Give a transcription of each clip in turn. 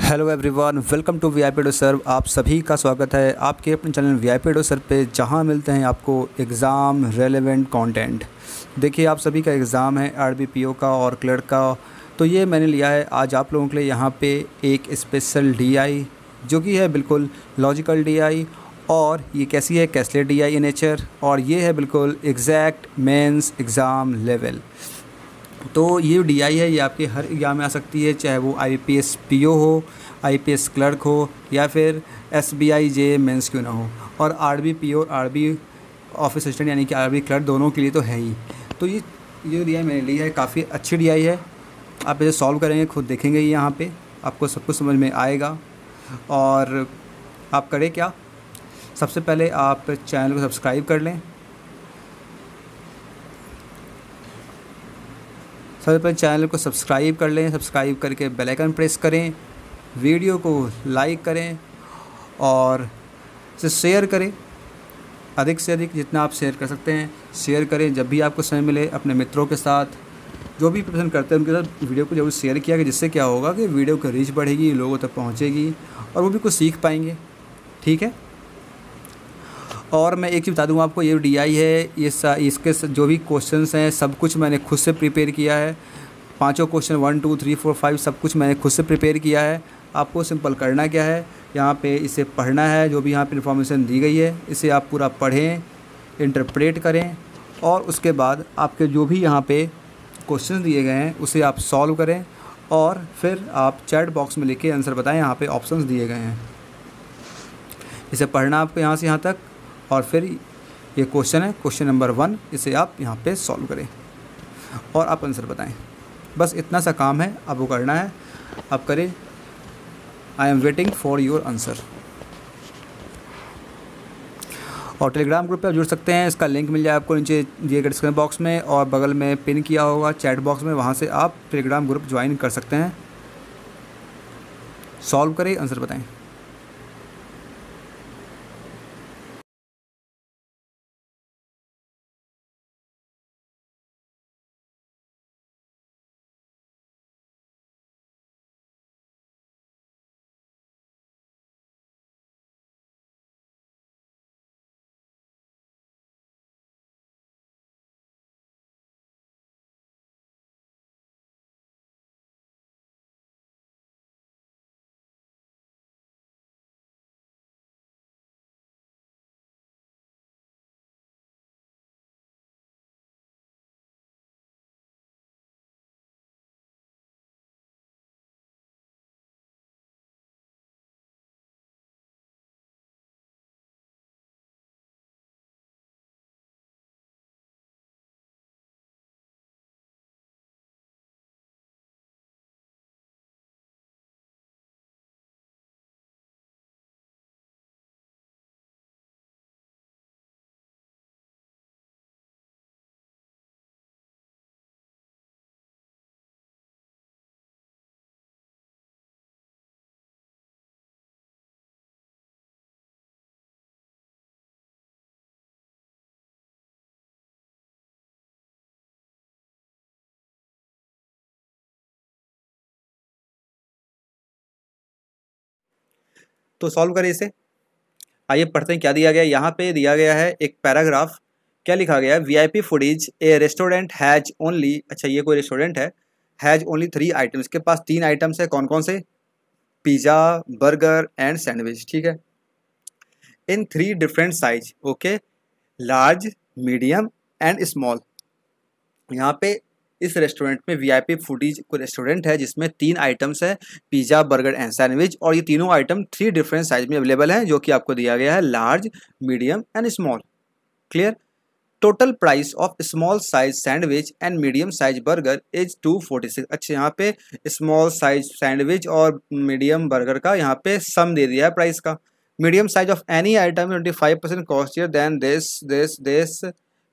Hello everyone, welcome to VIP do serve. आप सभी का स्वागत है आपके अपने चैनल वीआईपी डो सर्व पे, जहां मिलते हैं आपको एग्ज़ाम रेलेवेंट कंटेंट। देखिए, आप सभी का एग्ज़ाम है आरबीपीओ का और क्लर्क का, तो ये मैंने लिया है आज आप लोगों के लिए यहाँ पे एक स्पेशल डीआई, जो कि है बिल्कुल लॉजिकल डीआई। और ये कैसी है? कैसलेट डीआई इन नेचर, और ये है बिल्कुल एग्जैक्ट मेंस एग्ज़ाम लेवल। तो ये डीआई है, ये आपके हर एग्ज़ाम में आ सकती है, चाहे वो आईपीएस पीओ हो, आईपीएस क्लर्क हो, या फिर एसबीआई जे मेंस क्यों ना हो। और आरबी पीओ और आरबी ऑफिस असिस्टेंट यानी कि आरबी क्लर्क दोनों के लिए तो है ही। तो ये डीआई मैंने ली है, काफ़ी अच्छी डीआई है। आप इसे सॉल्व करेंगे, खुद देखेंगे ही, यहाँ पे आपको सब कुछ समझ में आएगा। और आप करें क्या, सबसे पहले आप चैनल को सब्सक्राइब कर लें। सबसे पहले चैनल को सब्सक्राइब कर लें, सब्सक्राइब करके बेल आइकन प्रेस करें, वीडियो को लाइक करें और इसे शेयर करें। अधिक से अधिक जितना आप शेयर कर सकते हैं शेयर करें। जब भी आपको समय मिले अपने मित्रों के साथ, जो भी पसंद करते हैं उनके साथ वीडियो को जरूर शेयर किया, कि जिससे क्या होगा कि वीडियो की रीच बढ़ेगी, लोगों तक पहुंचेगी और वो भी कुछ सीख पाएंगे। ठीक है। और मैं एक चीज़ बता दूँ आपको, ये डीआई है, इसके जो भी क्वेश्चंस हैं सब कुछ मैंने खुद से प्रिपेयर किया है। पांचों क्वेश्चन 1 2 3 4 5 सब कुछ मैंने खुद से प्रिपेयर किया है। आपको सिंपल करना क्या है, यहाँ पे इसे पढ़ना है, जो भी यहाँ पे इन्फॉर्मेशन दी गई है इसे आप पूरा पढ़ें, इंटरप्रेट करें, और उसके बाद आपके जो भी यहाँ पे क्वेश्चन दिए गए हैं उसे आप सॉल्व करें, और फिर आप चैट बॉक्स में लिख के आंसर बताएं। यहाँ पे ऑप्शंस दिए गए हैं, इसे पढ़ना आपको यहाँ से यहाँ तक, और फिर ये क्वेश्चन है, क्वेश्चन नंबर 1, इसे आप यहाँ पे सॉल्व करें और आप आंसर बताएं। बस इतना सा काम है, अब वो करना है, आप करें। I am waiting for your answer. और टेलीग्राम ग्रुप पे आप जुड़ सकते हैं, इसका लिंक मिल जाए आपको नीचे दिए गए डिस्क्रिप्शन बॉक्स में, और बगल में पिन किया होगा चैट बॉक्स में, वहाँ से आप टेलीग्राम ग्रुप ज्वाइन कर सकते हैं। सॉल्व करें, आंसर बताएं। तो सॉल्व करें इसे। आइए पढ़ते हैं क्या दिया गया है। यहाँ पे दिया गया है एक पैराग्राफ। क्या लिखा गया है? VIP foodies A restaurant has only, अच्छा ये कोई रेस्टोरेंट है, हैज ओनली 3 आइटम्स, के पास 3 आइटम्स है। कौन कौन से? Pizza, burger and sandwich. ठीक है, इन 3 different size. Okay, large, medium and small. यहाँ पे इस रेस्टोरेंट में वीआईपी फूडीज को रेस्टोरेंट है जिसमें 3 आइटम्स है, पिज़्ज़ा, बर्गर एंड सैंडविच, और ये तीनों आइटम 3 डिफरेंट साइज में अवेलेबल हैं, जो कि आपको दिया गया है large, medium and small. Clear? Total price of small size sandwich and medium size burger is 246। अच्छा, यहाँ पे स्मॉल साइज सैंडविच और मीडियम बर्गर का यहाँ पे सम दे दिया है प्राइस का। Medium size of any item 25% costlier than this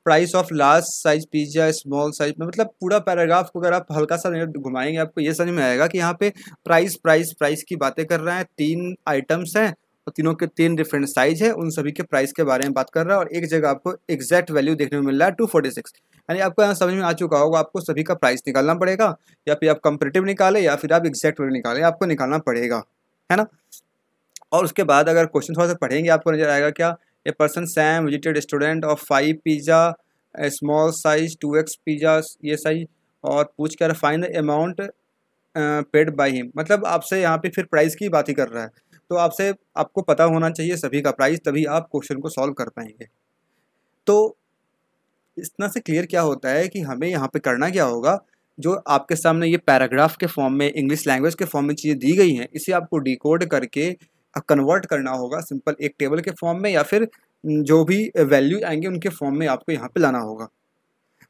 price of large size pizza small size में। मतलब पूरा पैराग्राफ को अगर आप हल्का सा घुमाएंगे आपको ये समझ में आएगा कि यहाँ पे प्राइस प्राइस प्राइस की बातें कर रहा है। 3 आइटम्स हैं और तीनों के 3 डिफरेंट साइज है, उन सभी के प्राइस के बारे में बात कर रहा है, और एक जगह आपको एग्जैक्ट वैल्यू देखने को मिल रहा है 246। यानी आपको यहाँ समझ में आ चुका होगा, आपको सभी का प्राइस निकालना पड़ेगा, या फिर आप कंपेरेटिव निकालें या फिर आप एग्जैक्ट वैल्यू निकालें, आपको निकालना पड़ेगा। है ना। और उसके बाद अगर क्वेश्चन थोड़ा सा पढ़ेंगे आपको नजर आएगा क्या, ए person Sam visited student of 5 pizza small size 2x pizza ये सही, और पूछ कर find amount paid by him, मतलब आपसे यहाँ पे फिर प्राइस की बात ही कर रहा है। तो आपसे आपको पता होना चाहिए सभी का प्राइस, तभी आप क्वेश्चन को सॉल्व कर पाएंगे। तो इतना से क्लियर क्या होता है कि हमें यहाँ पे करना क्या होगा, जो आपके सामने ये पैराग्राफ के फॉर्म में इंग्लिश लैंग्वेज के फॉर्म में चीज़ें दी गई हैं, इसे आपको डिकोड करके कन्वर्ट करना होगा सिंपल एक टेबल के फॉर्म में, या फिर जो भी वैल्यू आएंगे उनके फॉर्म में आपको यहाँ पे लाना होगा।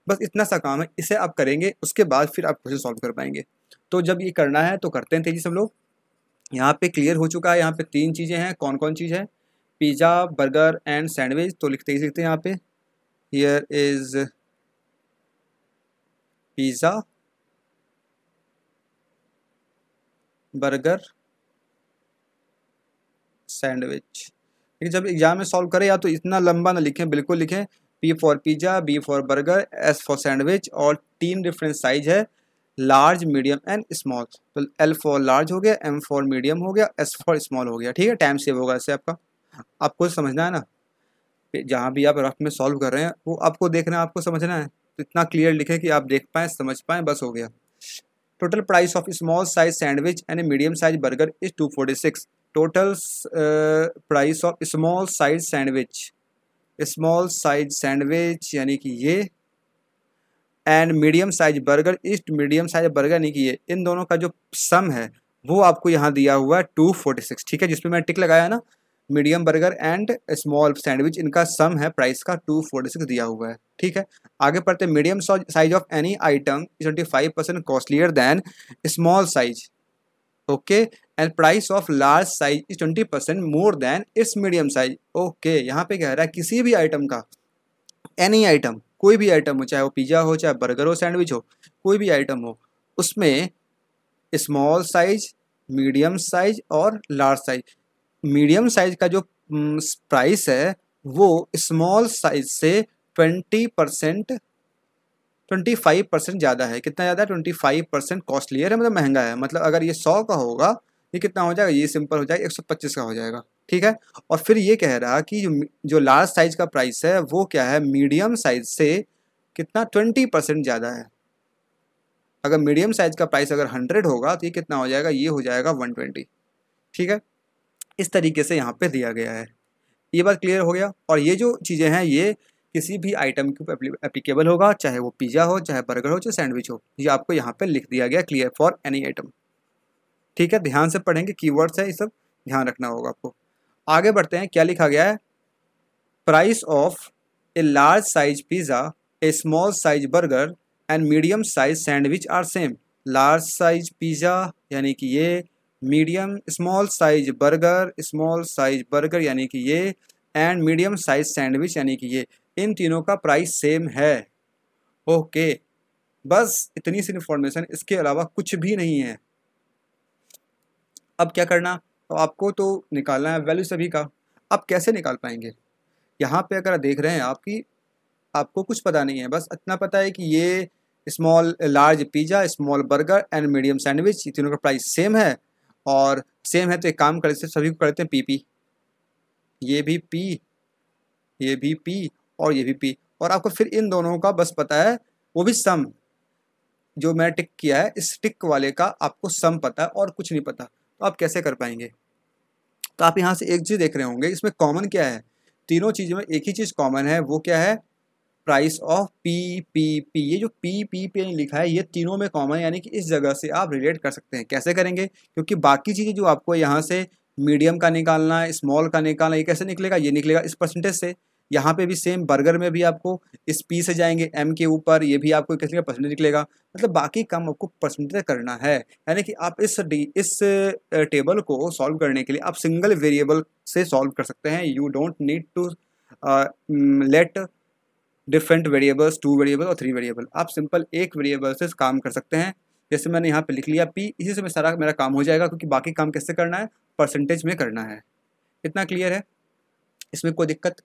बस इतना सा काम है, इसे आप करेंगे उसके बाद फिर आप क्वेश्चन सॉल्व कर पाएंगे। तो जब ये करना है तो करते हैं तेजी से हम लोग। यहाँ पे क्लियर हो चुका है, यहाँ पे 3 चीज़ें हैं, कौन कौन चीज़ है, पिज़्ज़ा बर्गर एंड सैंडविच। तो लिखते ही लिखते हैं यहाँ पे, here is pizza burger sandwich. ठीक है, जब एग्जाम में सॉल्व करें या तो इतना लंबा ना लिखें, बिल्कुल लिखें P for pizza, B for burger, S for sandwich, और 3 डिफरेंट साइज है, लार्ज मीडियम एंड स्मॉल। तो एल फॉर लार्ज हो गया, एम फॉर मीडियम हो गया, एस फॉर स्मॉल हो गया। ठीक है, टाइम सेव होगा इससे आपका। आपको समझना है ना, जहाँ भी आप रफ में सॉल्व कर रहे हैं वो आपको देखना है, आपको समझना है। तो इतना क्लियर लिखें कि आप देख पाएँ समझ पाएँ, बस हो गया। Total price of small size sandwich and medium size burger is 246। Total price of small size sandwich यानी कि ये, and medium size burger is medium size burger यानी कि ये, इन दोनों का जो सम है वो आपको यहाँ दिया हुआ है 246। ठीक है, जिसपे मैं टिक लगाया ना, medium burger and small sandwich, इनका सम है प्राइस का 246 दिया हुआ है। ठीक है, आगे पढ़ते हैं। Medium size of any item 25% costlier then small size, okay, and price of large size is 20% more than it's medium size. Okay, यहाँ पे कह रहा है किसी भी आइटम का, एनी आइटम, कोई भी आइटम हो, चाहे वो पिज्ज़ा हो, चाहे बर्गर हो, सैंडविच हो, कोई भी आइटम हो, उसमें स्मॉल साइज, मीडियम साइज और लार्ज साइज। मीडियम साइज का जो प्राइस है वो स्मॉल साइज से 25% ज़्यादा है। कितना ज़्यादा है? 25% कॉस्टलियर है, मतलब महंगा है। मतलब अगर ये 100 का होगा, ये कितना हो जाएगा, ये सिंपल हो जाएगा 125 का हो जाएगा। ठीक है, और फिर ये कह रहा कि जो लार्ज साइज का प्राइस है वो क्या है, मीडियम साइज से कितना 20% ज़्यादा है। अगर मीडियम साइज का प्राइस अगर 100 होगा तो ये कितना हो जाएगा, ये हो जाएगा 120। ठीक है, इस तरीके से यहाँ पे दिया गया है। ये बात क्लियर हो गया। और ये जो चीज़ें हैं ये किसी भी आइटम के ऊपर एप्लीकेबल होगा, चाहे वो पिज़्ज़ा हो, चाहे बर्गर हो, चाहे सैंडविच हो, ये आपको यहाँ पे लिख दिया गया, क्लियर फॉर एनी आइटम। ठीक है, ध्यान से पढ़ेंगे, कीवर्ड्स है ये सब, ध्यान रखना होगा आपको। आगे बढ़ते हैं, क्या लिखा गया है, price of a large size pizza, a small size burger and medium size sandwich are same. Large size pizza यानी कि ये, स्मॉल साइज बर्गर यानी कि ये, एंड मीडियम साइज सैंडविच यानी कि ये, इन तीनों का प्राइस सेम है। ओके, बस इतनी सी इन्फॉर्मेशन, इसके अलावा कुछ भी नहीं है। अब क्या करना, तो आपको तो निकालना है वैल्यू सभी का। अब कैसे निकाल पाएंगे, यहाँ पे अगर देख रहे हैं आपकी, आपको कुछ पता नहीं है, बस इतना पता है कि ये small large pizza, small burger and medium sandwich, ये तीनों का प्राइस सेम है। और सेम है तो एक काम करते, सभी को करते हैं पी, ये भी पी, ये भी पी, और ये भी पी। और आपको फिर इन दोनों का बस पता है, वो भी सम, जो मैं टिक किया है इस टिक वाले का आपको सम पता है और कुछ नहीं पता। तो आप कैसे कर पाएंगे, तो आप यहाँ से एक चीज़ देख रहे होंगे, इसमें कॉमन क्या है, तीनों चीज़ों में एक ही चीज़ कॉमन है, वो क्या है, प्राइस ऑफ पी। ये जो पी पे लिखा है ये तीनों में कॉमन है, यानी कि इस जगह से आप रिलेट कर सकते हैं। कैसे करेंगे, क्योंकि बाकी चीज़ें जो आपको यहाँ से मीडियम का निकालना है, स्मॉल का निकालना है, ये कैसे निकलेगा, ये निकलेगा इस परसेंटेज से। यहाँ पे भी सेम, बर्गर में भी आपको इस पी से जाएंगे एम के ऊपर, ये भी आपको कैसे परसेंटेज निकलेगा। मतलब बाकी काम आपको परसेंटेज करना है, यानी कि आप इस टेबल को सॉल्व करने के लिए आप सिंगल वेरिएबल से सॉल्व कर सकते हैं। You don't need to let different variables, 2 variable और 3 वेरिएबल, आप सिंपल एक वेरिएबल से काम कर सकते हैं। जैसे मैंने यहाँ पे लिख लिया पी, इसी से सारा मेरा काम हो जाएगा, क्योंकि बाकी काम कैसे करना है, परसेंटेज में करना है। इतना क्लियर है, इसमें कोई दिक्कत।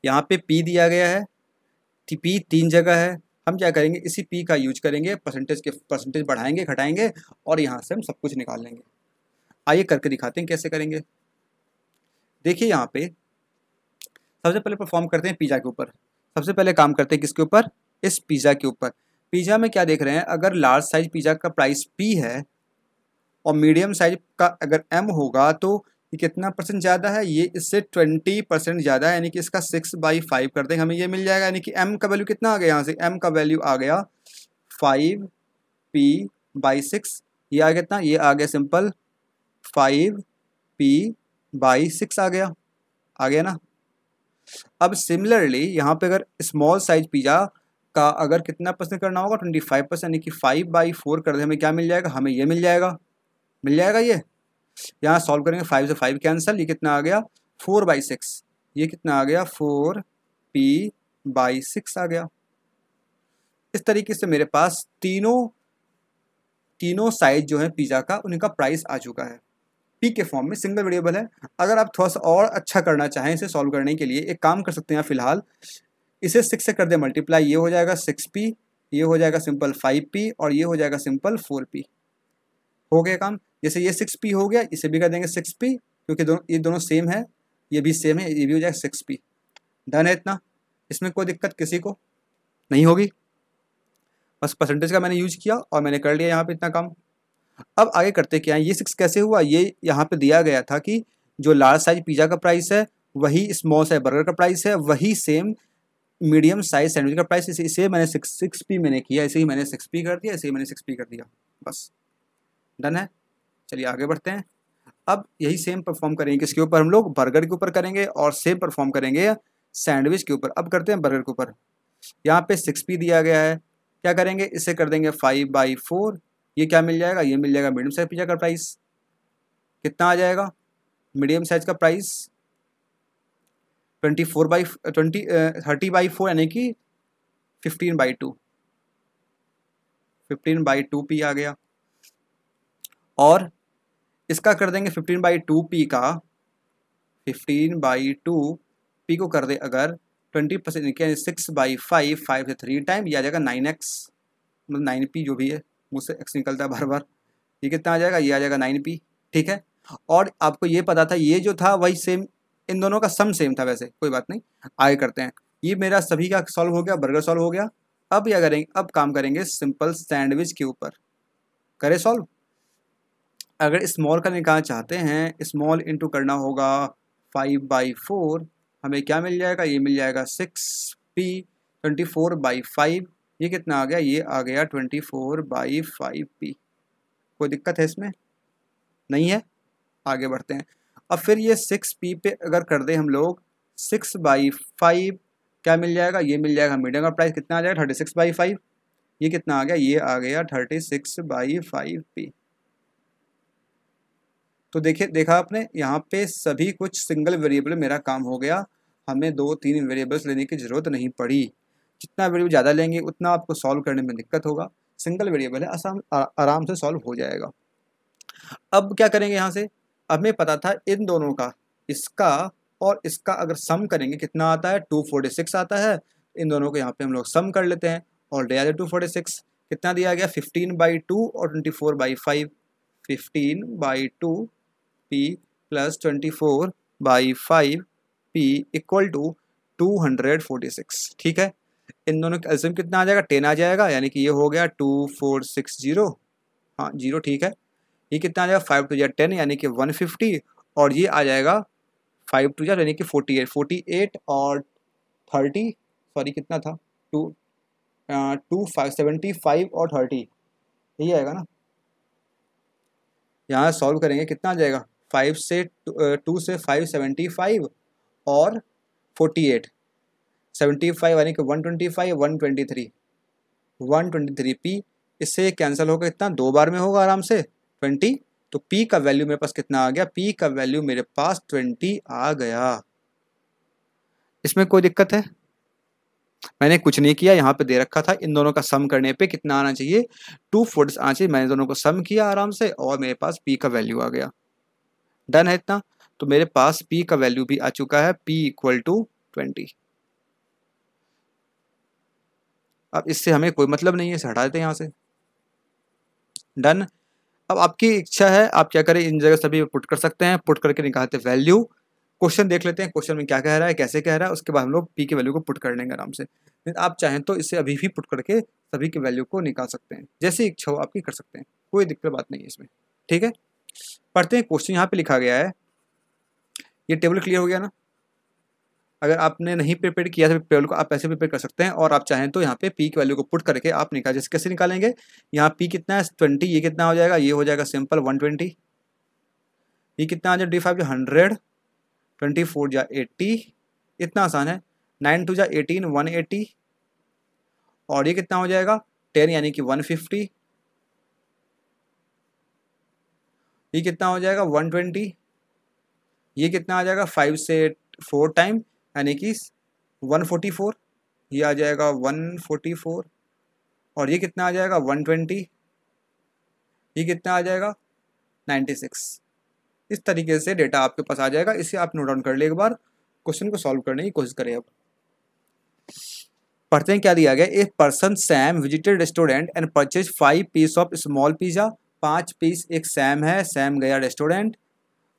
यहाँ पे पी दिया गया है, पी 3 जगह है, हम क्या करेंगे, इसी पी का यूज करेंगे, परसेंटेज बढ़ाएंगे घटाएंगे और यहाँ से हम सब कुछ निकाल लेंगे। आइए करके दिखाते हैं कैसे करेंगे। देखिए यहाँ पे सबसे पहले परफॉर्म करते हैं पिज़्ज़ा के ऊपर। सबसे पहले काम करते हैं किसके ऊपर, इस पिज़्ज़ा के ऊपर। पिज़्ज़ा में क्या देख रहे हैं, अगर लार्ज साइज पिज़्ज़ा का प्राइस पी है और मीडियम साइज का अगर एम होगा तो ये कितना परसेंट ज़्यादा है, ये इससे 20% ज़्यादा है, यानी कि इसका 6/5 कर देंगे, हमें ये मिल जाएगा। यानी कि एम का वैल्यू कितना आ गया, यहाँ से एम का वैल्यू आ गया 5p/6। ये आ गया कितना, ये आ गया सिंपल 5p/6 आ गया ना। अब सिमिलरली यहाँ पे अगर स्मॉल साइज पिज़्ज़ा का अगर कितना परसेंट करना होगा, 25%, यानी कि 5/4 कर दे, हमें क्या मिल जाएगा, हमें ये मिल जाएगा ये। यहाँ सॉल्व करेंगे, 5 से 5 कैंसिल, ये कितना आ गया 4/6, ये कितना आ गया 4p/6 आ गया। इस तरीके से मेरे पास तीनों साइज जो है पिज़्ज़ा का उनका प्राइस आ चुका है। पी के फॉर्म में सिंगल वेरिएबल है। अगर आप थोड़ा सा और अच्छा करना चाहें इसे सॉल्व करने के लिए, एक काम कर सकते हैं फिलहाल, इसे 6 से कर दे मल्टीप्लाई, ये हो जाएगा 6p, ये हो जाएगा सिंपल 5p और ये हो जाएगा सिंपल 4p। हो गया काम। जैसे ये 6p हो गया, इसे भी कर देंगे 6p, क्योंकि ये दोनों सेम है, ये भी सेम है, ये भी हो जाएगा 6p। डन है इतना, इसमें कोई दिक्कत किसी को नहीं होगी। बस परसेंटेज का मैंने यूज किया और मैंने कर लिया यहाँ पे इतना काम। अब आगे करते क्या है, ये 6 कैसे हुआ, ये यहाँ पे दिया गया था कि जो लार्ज साइज पिज़्ज़ा का प्राइस है वही स्मॉल साइज बर्गर का प्राइस है, वही सेम मीडियम साइज सैंडविच का प्राइस, इसे मैंने 6p मैंने किया, इसे ही मैंने 6p कर दिया, इसे ही मैंने 6p कर दिया, बस डन है। चलिए आगे बढ़ते हैं। अब यही सेम परफॉर्म करेंगे किसके ऊपर, हम लोग बर्गर के ऊपर करेंगे और सेम परफॉर्म करेंगे सैंडविच के ऊपर। अब करते हैं बर्गर के ऊपर। यहाँ पे 6p दिया गया है, क्या करेंगे, इसे कर देंगे 5/4, ये क्या मिल जाएगा, ये मिल जाएगा मीडियम साइज पिज़्ज़ा का प्राइस। कितना आ जाएगा मीडियम साइज का प्राइस, 30/4 यानी कि 15/2, 15/2p आ गया। और इसका कर देंगे 15/2p का, 15/2p को कर दे अगर 20%, 6/5, 5 से 3 टाइम, ये आ जाएगा 9x, मतलब 9p, जो भी है, मुझसे x निकलता है बार बार, ये कितना आ जाएगा, ये आ जाएगा 9p। ठीक है, और आपको ये पता था ये जो था वही सेम, इन दोनों का सम सेम था, वैसे कोई बात नहीं। आगे करते हैं, ये मेरा सभी का सॉल्व हो गया, बर्गर सॉल्व हो गया। अब क्या करेंगे, अब काम करेंगे सिंपल सैंडविच के ऊपर। करें सॉल्व। अगर स्मॉल का निकालना चाहते हैं, स्मॉल इंटू करना होगा 5/4, हमें क्या मिल जाएगा, ये मिल जाएगा 6p, 24/5, ये कितना आ गया, ये आ गया 24/5p। कोई दिक्कत है इसमें नहीं है, आगे बढ़ते हैं। अब फिर ये 6p पे अगर कर दें हम लोग 6/5, क्या मिल जाएगा, ये मिल जाएगा मीडियम का प्राइस, कितना आ जाएगा 36/5, ये कितना आ गया, ये आ गया 36/5p। तो देखिए, देखा आपने, यहाँ पे सभी कुछ सिंगल वेरिएबल मेरा काम हो गया, हमें 2-3 वेरिएबल्स लेने की ज़रूरत नहीं पड़ी। जितना वेरिएबल ज़्यादा लेंगे उतना आपको सॉल्व करने में दिक्कत होगा, सिंगल वेरिएबल है, आराम से सॉल्व हो जाएगा। अब क्या करेंगे यहाँ से, हमें पता था इन दोनों का, इसका और इसका अगर सम करेंगे कितना आता है, 246 आता है। इन दोनों को यहाँ पे हम लोग सम कर लेते हैं और ले आते 246, कितना दिया गया 15/2 और 24/5, 15/2p + 24/5p इक्वल टू 246। ठीक है, इन दोनों का एल्सियम कितना आ जाएगा, 10 आ जाएगा, यानी कि ये हो गया 2460, हाँ 0, ठीक है। ये कितना आ जाएगा, 5 2 10, यानी कि 150, और ये आ जाएगा 5 2 यानी कि 48 और 30, सॉरी कितना था, 75 और 30, यही आएगा ना। यहाँ सॉल्व करेंगे कितना आ जाएगा, 2 से 5 75 और 48, 75 यानी कि 125, 123p, इससे कैंसिल होगा, कितना 2 बार में होगा आराम से 20। तो p का वैल्यू मेरे पास कितना आ गया, p का वैल्यू मेरे पास 20 आ गया। इसमें कोई दिक्कत है, मैंने कुछ नहीं किया, यहाँ पे दे रखा था इन दोनों का सम करने पे कितना आना चाहिए, 240 आना चाहिए, मैंने दोनों को सम किया आराम से और मेरे पास p का वैल्यू आ गया। डन है इतना, तो मेरे पास p का वैल्यू भी आ चुका है, p = 20। अब इससे हमें कोई मतलब नहीं है, इसे हटा देते हैं यहाँ से। डन। अब आपकी इच्छा है आप क्या करें, इन जगह सभी पुट कर सकते हैं, पुट करके निकालते हैं वैल्यू। क्वेश्चन देख लेते हैं क्वेश्चन में क्या कह रहा है, कैसे कह रहा है, उसके बाद हम लोग पी की वैल्यू को पुट कर लेंगे आराम से। आप चाहें तो इसे अभी भी पुट करके सभी की वैल्यू को निकाल सकते हैं, जैसी इच्छा हो आपकी कर सकते हैं, कोई दिक्कत बात नहीं है इसमें। ठीक है, पढ़ते हैं क्वेश्चन। यहाँ पे लिखा गया है, ये टेबल क्लियर हो गया ना। अगर आपने नहीं प्रिपेयर किया था टेबल को, आप ऐसे प्रिपेयर कर सकते हैं, और आप चाहें तो यहाँ पे पी की वैल्यू को पुट करके आप निकाल, जैसे कैसे निकालेंगे, यहाँ पी कितना है 20, ये कितना हो जाएगा, ये हो जाएगा सिंपल 120। ये कितना आ जाए D5 जो 100, 24 जा 80, इतना आसान है। 9 2 जा 18, 180, और ये कितना हो जाएगा 10 यानी कि 150, ये कितना हो जाएगा 120, ये कितना आ जाएगा 5 से 4 टाइम यानी कि 144, ये आ जाएगा 144, और ये कितना आ जाएगा 120, ये कितना आ जाएगा 96। इस तरीके से डेटा आपके पास आ जाएगा, इसे आप नोट डाउन कर ले एक बार, क्वेश्चन को सॉल्व करने की कोशिश करें। अब पढ़ते हैं क्या दिया गया। A person Sam visited restaurant and purchase 5 piece of small pizza. 5 piece, एक सैम है, सैम गया रेस्टोरेंट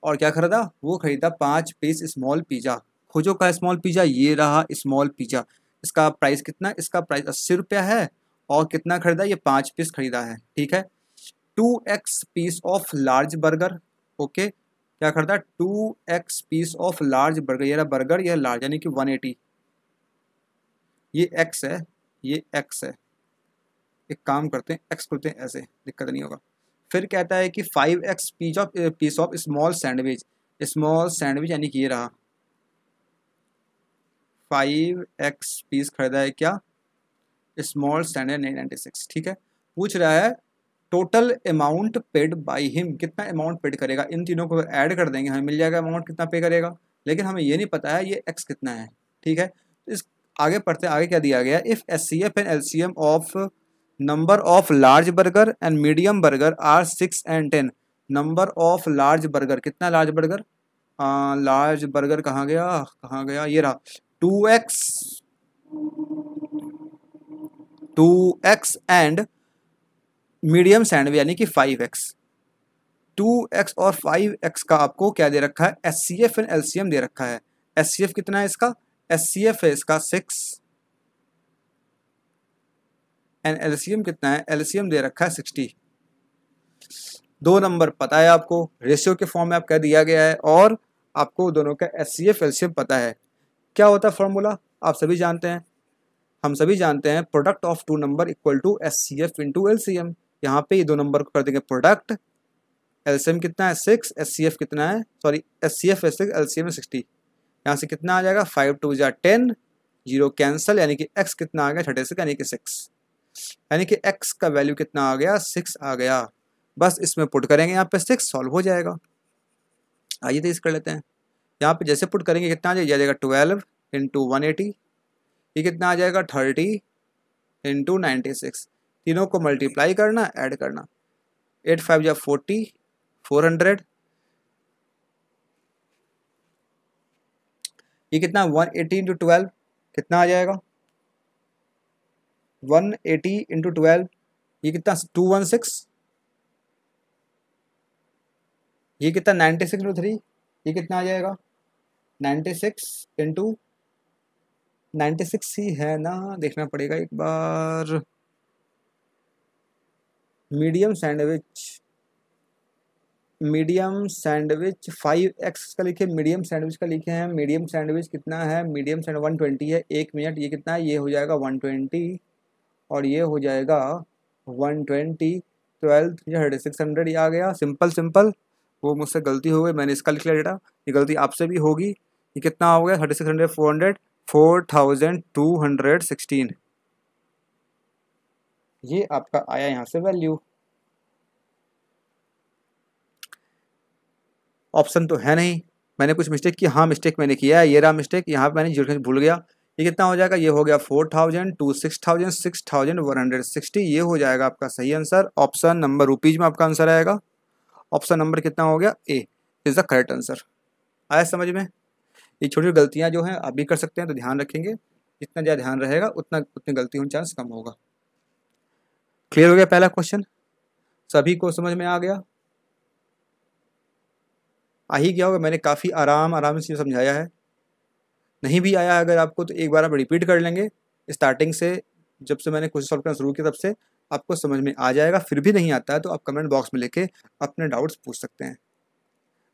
और क्या खरीदा, वो खरीदा 5 पीस स्मॉल पिज़्ज़ा। खोजो का स्मॉल पिज़्ज़ा, ये रहा स्मॉल पिज़्ज़ा। इसका प्राइस कितना, इसका प्राइस 80 रुपया है, और कितना खरीदा, ये 5 पीस खरीदा है। ठीक है, 2x piece of large burger. Okay, क्या खरीदा 2x piece of large burger, ये रहा बर्गर, ये लार्ज यानी कि 180, ये x है, ये x है। एक काम करते हैं, x करते हैं ऐसे, दिक्कत नहीं होगा। फिर कहता है कि 5x piece of small sandwich. Small sandwich यानी कि ये रहा 5x पीस खरीदा है क्या, स्मॉल सैंडविच 96। ठीक है, पूछ रहा है total amount paid by him, कितना अमाउंट पेड करेगा। इन तीनों को ऐड कर देंगे, हमें मिल जाएगा अमाउंट कितना पे करेगा, लेकिन हमें ये नहीं पता है ये x कितना है। ठीक है, तो इस आगे पढ़ते हैं, आगे क्या दिया गया, if SCF and LCM of number of large burger and medium burger are 6 and 10। Number of large burger, कितना लार्ज बर्गर, लार्ज बर्गर कहाँ गया, कहाँ गया, ये रहा 2x एंड मीडियम सैंडविच यानी कि 5x। 2x और 5x का आपको क्या दे रखा है, SCF एंड LCM दे रखा है। SCF कितना है इसका, SCF है इसका 6 एंड LCM कितना है, LCM दे रखा है 60। दो नंबर पता है आपको, रेशियो के फॉर्म में आपका दिया गया है, और आपको दोनों का SCF LCM पता है। क्या होता है फॉर्मूला, आप सभी जानते हैं, हम सभी जानते हैं, product of two number equal to SCF into LCM। यहाँ पे ये दो नंबर को कर देंगे प्रोडक्ट, LCM कितना है 6, SCF कितना है, सॉरी SCF है 6, LCM है 60। यहाँ से कितना आ जाएगा 5 2 जा 10, 0 कैंसिल यानी कि x कितना आ गया 36 यानी कि 6, यानी कि x का वैल्यू कितना आ गया 6 आ गया। बस इसमें पुट करेंगे, यहाँ पे 6 सॉल्व हो जाएगा। आइए तो इस कर लेते हैं, यहाँ पे जैसे पुट करेंगे कितना आ जाएगा 12 इंटू 180, ये कितना आ जाएगा 30 इंटू 96। तीनों को मल्टीप्लाई करना, ऐड करना, 8 5 जा 40, 400, ये कितना 180 इंटू 12 कितना आ जाएगा 180 इंटू 12, ये कितना 216, ये कितना 96 इंटू 3, ये कितना आ जाएगा 96 इंटू 96 ही है ना, देखना पड़ेगा एक बार। मीडियम सैंडविच 5x का लिखे, मीडियम सैंडविच का लिखे हैं। मीडियम सैंडविच कितना है, मीडियम सैंडविच 120 है, 1 मिनट, ये कितना है, ये हो जाएगा 120 और ये हो जाएगा 120, 12 600, ये आ गया। सिंपल सिंपल, वो मुझसे गलती हो गई, मैंने इसका लिख लिया डेटा, ये गलती आपसे भी होगी। ये कितना हो गया 3600, 400, 4216, ये आपका आया यहाँ से वैल्यू। ऑप्शन तो है नहीं, मैंने कुछ मिस्टेक की, हाँ मिस्टेक मैंने किया है, ये रहा मिस्टेक, यहाँ पे मैंने जीरो भूल गया। ये कितना हो जाएगा, ये हो गया 4000 टू 6000 6160, ये हो जाएगा आपका सही आंसर। ऑप्शन नंबर रुपीज में आपका आंसर आएगा। ऑप्शन नंबर कितना हो गया, ए इज द करेक्ट आंसर। आया समझ में। ये छोटी छोटी गलतियाँ जो हैं आप भी कर सकते हैं, तो ध्यान रखेंगे। जितना ज़्यादा ध्यान रहेगा उतनी गलती होने चांस कम होगा। क्लियर हो गया पहला क्वेश्चन? सभी को समझ में आ गया? आ ही गया होगा, मैंने काफ़ी आराम से समझाया है। नहीं भी आया अगर आपको तो एक बार आप रिपीट कर लेंगे स्टार्टिंग से, जब से मैंने क्वेश्चन सॉल्व करना शुरू किया तब से आपको समझ में आ जाएगा। फिर भी नहीं आता है तो आप कमेंट बॉक्स में लिखे अपने डाउट्स पूछ सकते हैं।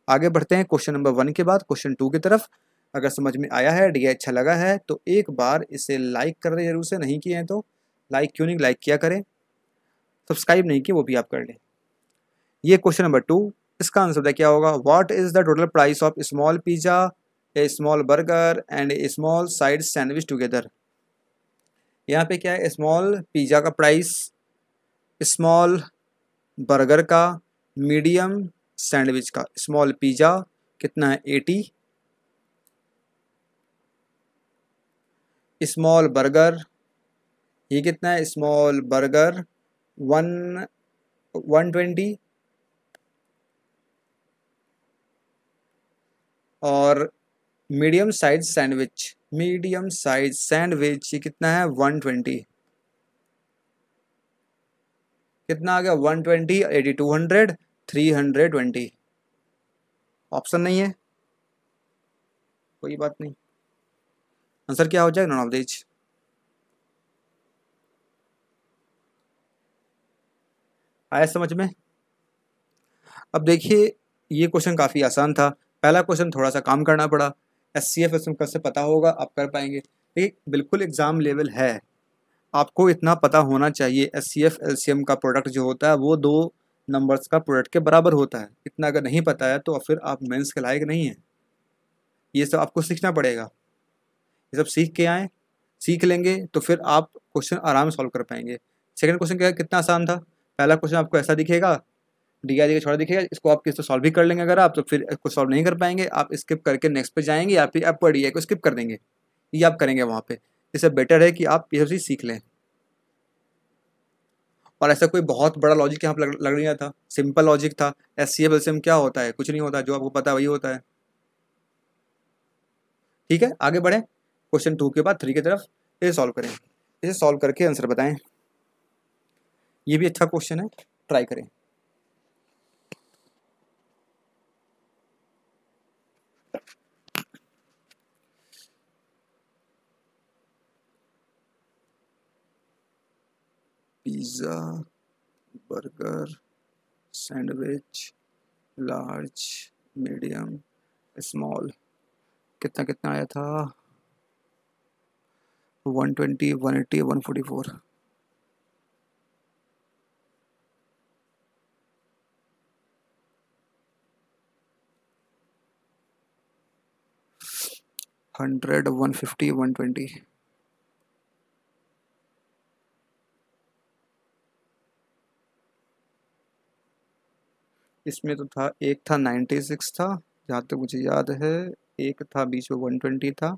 आगे बढ़ते हैं क्वेश्चन नंबर 1 के बाद क्वेश्चन 2 की तरफ। अगर समझ में आया है, डी अच्छा लगा है तो एक बार इसे लाइक कर दें जरूर से, नहीं किए हैं तो लाइक क्यों नहीं, लाइक किया करें। सब्सक्राइब नहीं किए वो भी आप कर लें। ये क्वेश्चन नंबर 2, इसका आंसर क्या होगा? What is the total price of small pizza, A small burger and A small side sandwich together. यहाँ पे क्या है? स्मॉल पिज्जा का प्राइस, स्मॉल बर्गर का, मीडियम सैंडविच का। स्मॉल पिज्जा कितना है? 80। स्मॉल बर्गर ये कितना है? स्मॉल बर्गर 120 और मीडियम साइज सैंडविच, ये कितना है? 120। कितना आ गया? 120, 80, 200, 320। ऑप्शन नहीं है, कोई बात नहीं। आंसर क्या हो जाएगा? None of this. आया समझ में? अब देखिए ये क्वेश्चन काफ़ी आसान था, पहला क्वेश्चन थोड़ा सा काम करना पड़ा। SCF एसएम कैसे पता होगा, आप कर पाएंगे। ये बिल्कुल एग्जाम लेवल है, आपको इतना पता होना चाहिए। SCF LCM का प्रोडक्ट जो होता है वो 2 नंबर्स का प्रोडक्ट के बराबर होता है। इतना अगर नहीं पता है तो फिर आप मेंस के लायक नहीं है। ये सब आपको सीखना पड़ेगा, ये सब सीख के आए, सीख लेंगे तो फिर आप क्वेश्चन आराम से सॉल्व कर पाएंगे। सेकंड क्वेश्चन क्या, कितना आसान था। पहला क्वेश्चन आपको ऐसा दिखेगा, डी का छोड़ा दिखेगा, इसको आप किस तो सॉल्व भी कर लेंगे। अगर आप तो फिर इसको सॉल्व नहीं कर पाएंगे, आप स्किप करके नेक्स्ट पे जाएंगे या फिर आप डी को स्किप कर देंगे, ये आप करेंगे वहाँ पे। इससे बेटर है कि आप ये सब चीज़ सीख लें। और ऐसा कोई बहुत बड़ा लॉजिक यहाँ पर लग नहीं रहा था, सिंपल लॉजिक था। SCF LCM क्या होता है? कुछ नहीं होता, जो आपको पता है वही होता है। ठीक है, आगे बढ़ें क्वेश्चन 2 के बाद 3 की तरफ। इसे सॉल्व करें, इसे सॉल्व करके आंसर बताएं। ये भी अच्छा क्वेश्चन है, ट्राई करें। Pizza, burger, sandwich, large, medium, small, कितना कितना आया था? 120, 180, 144। हंड्रेड, 150, 120। इसमें तो था, एक था 96 था जहाँ तक मुझे याद है, एक था बीच में 120 था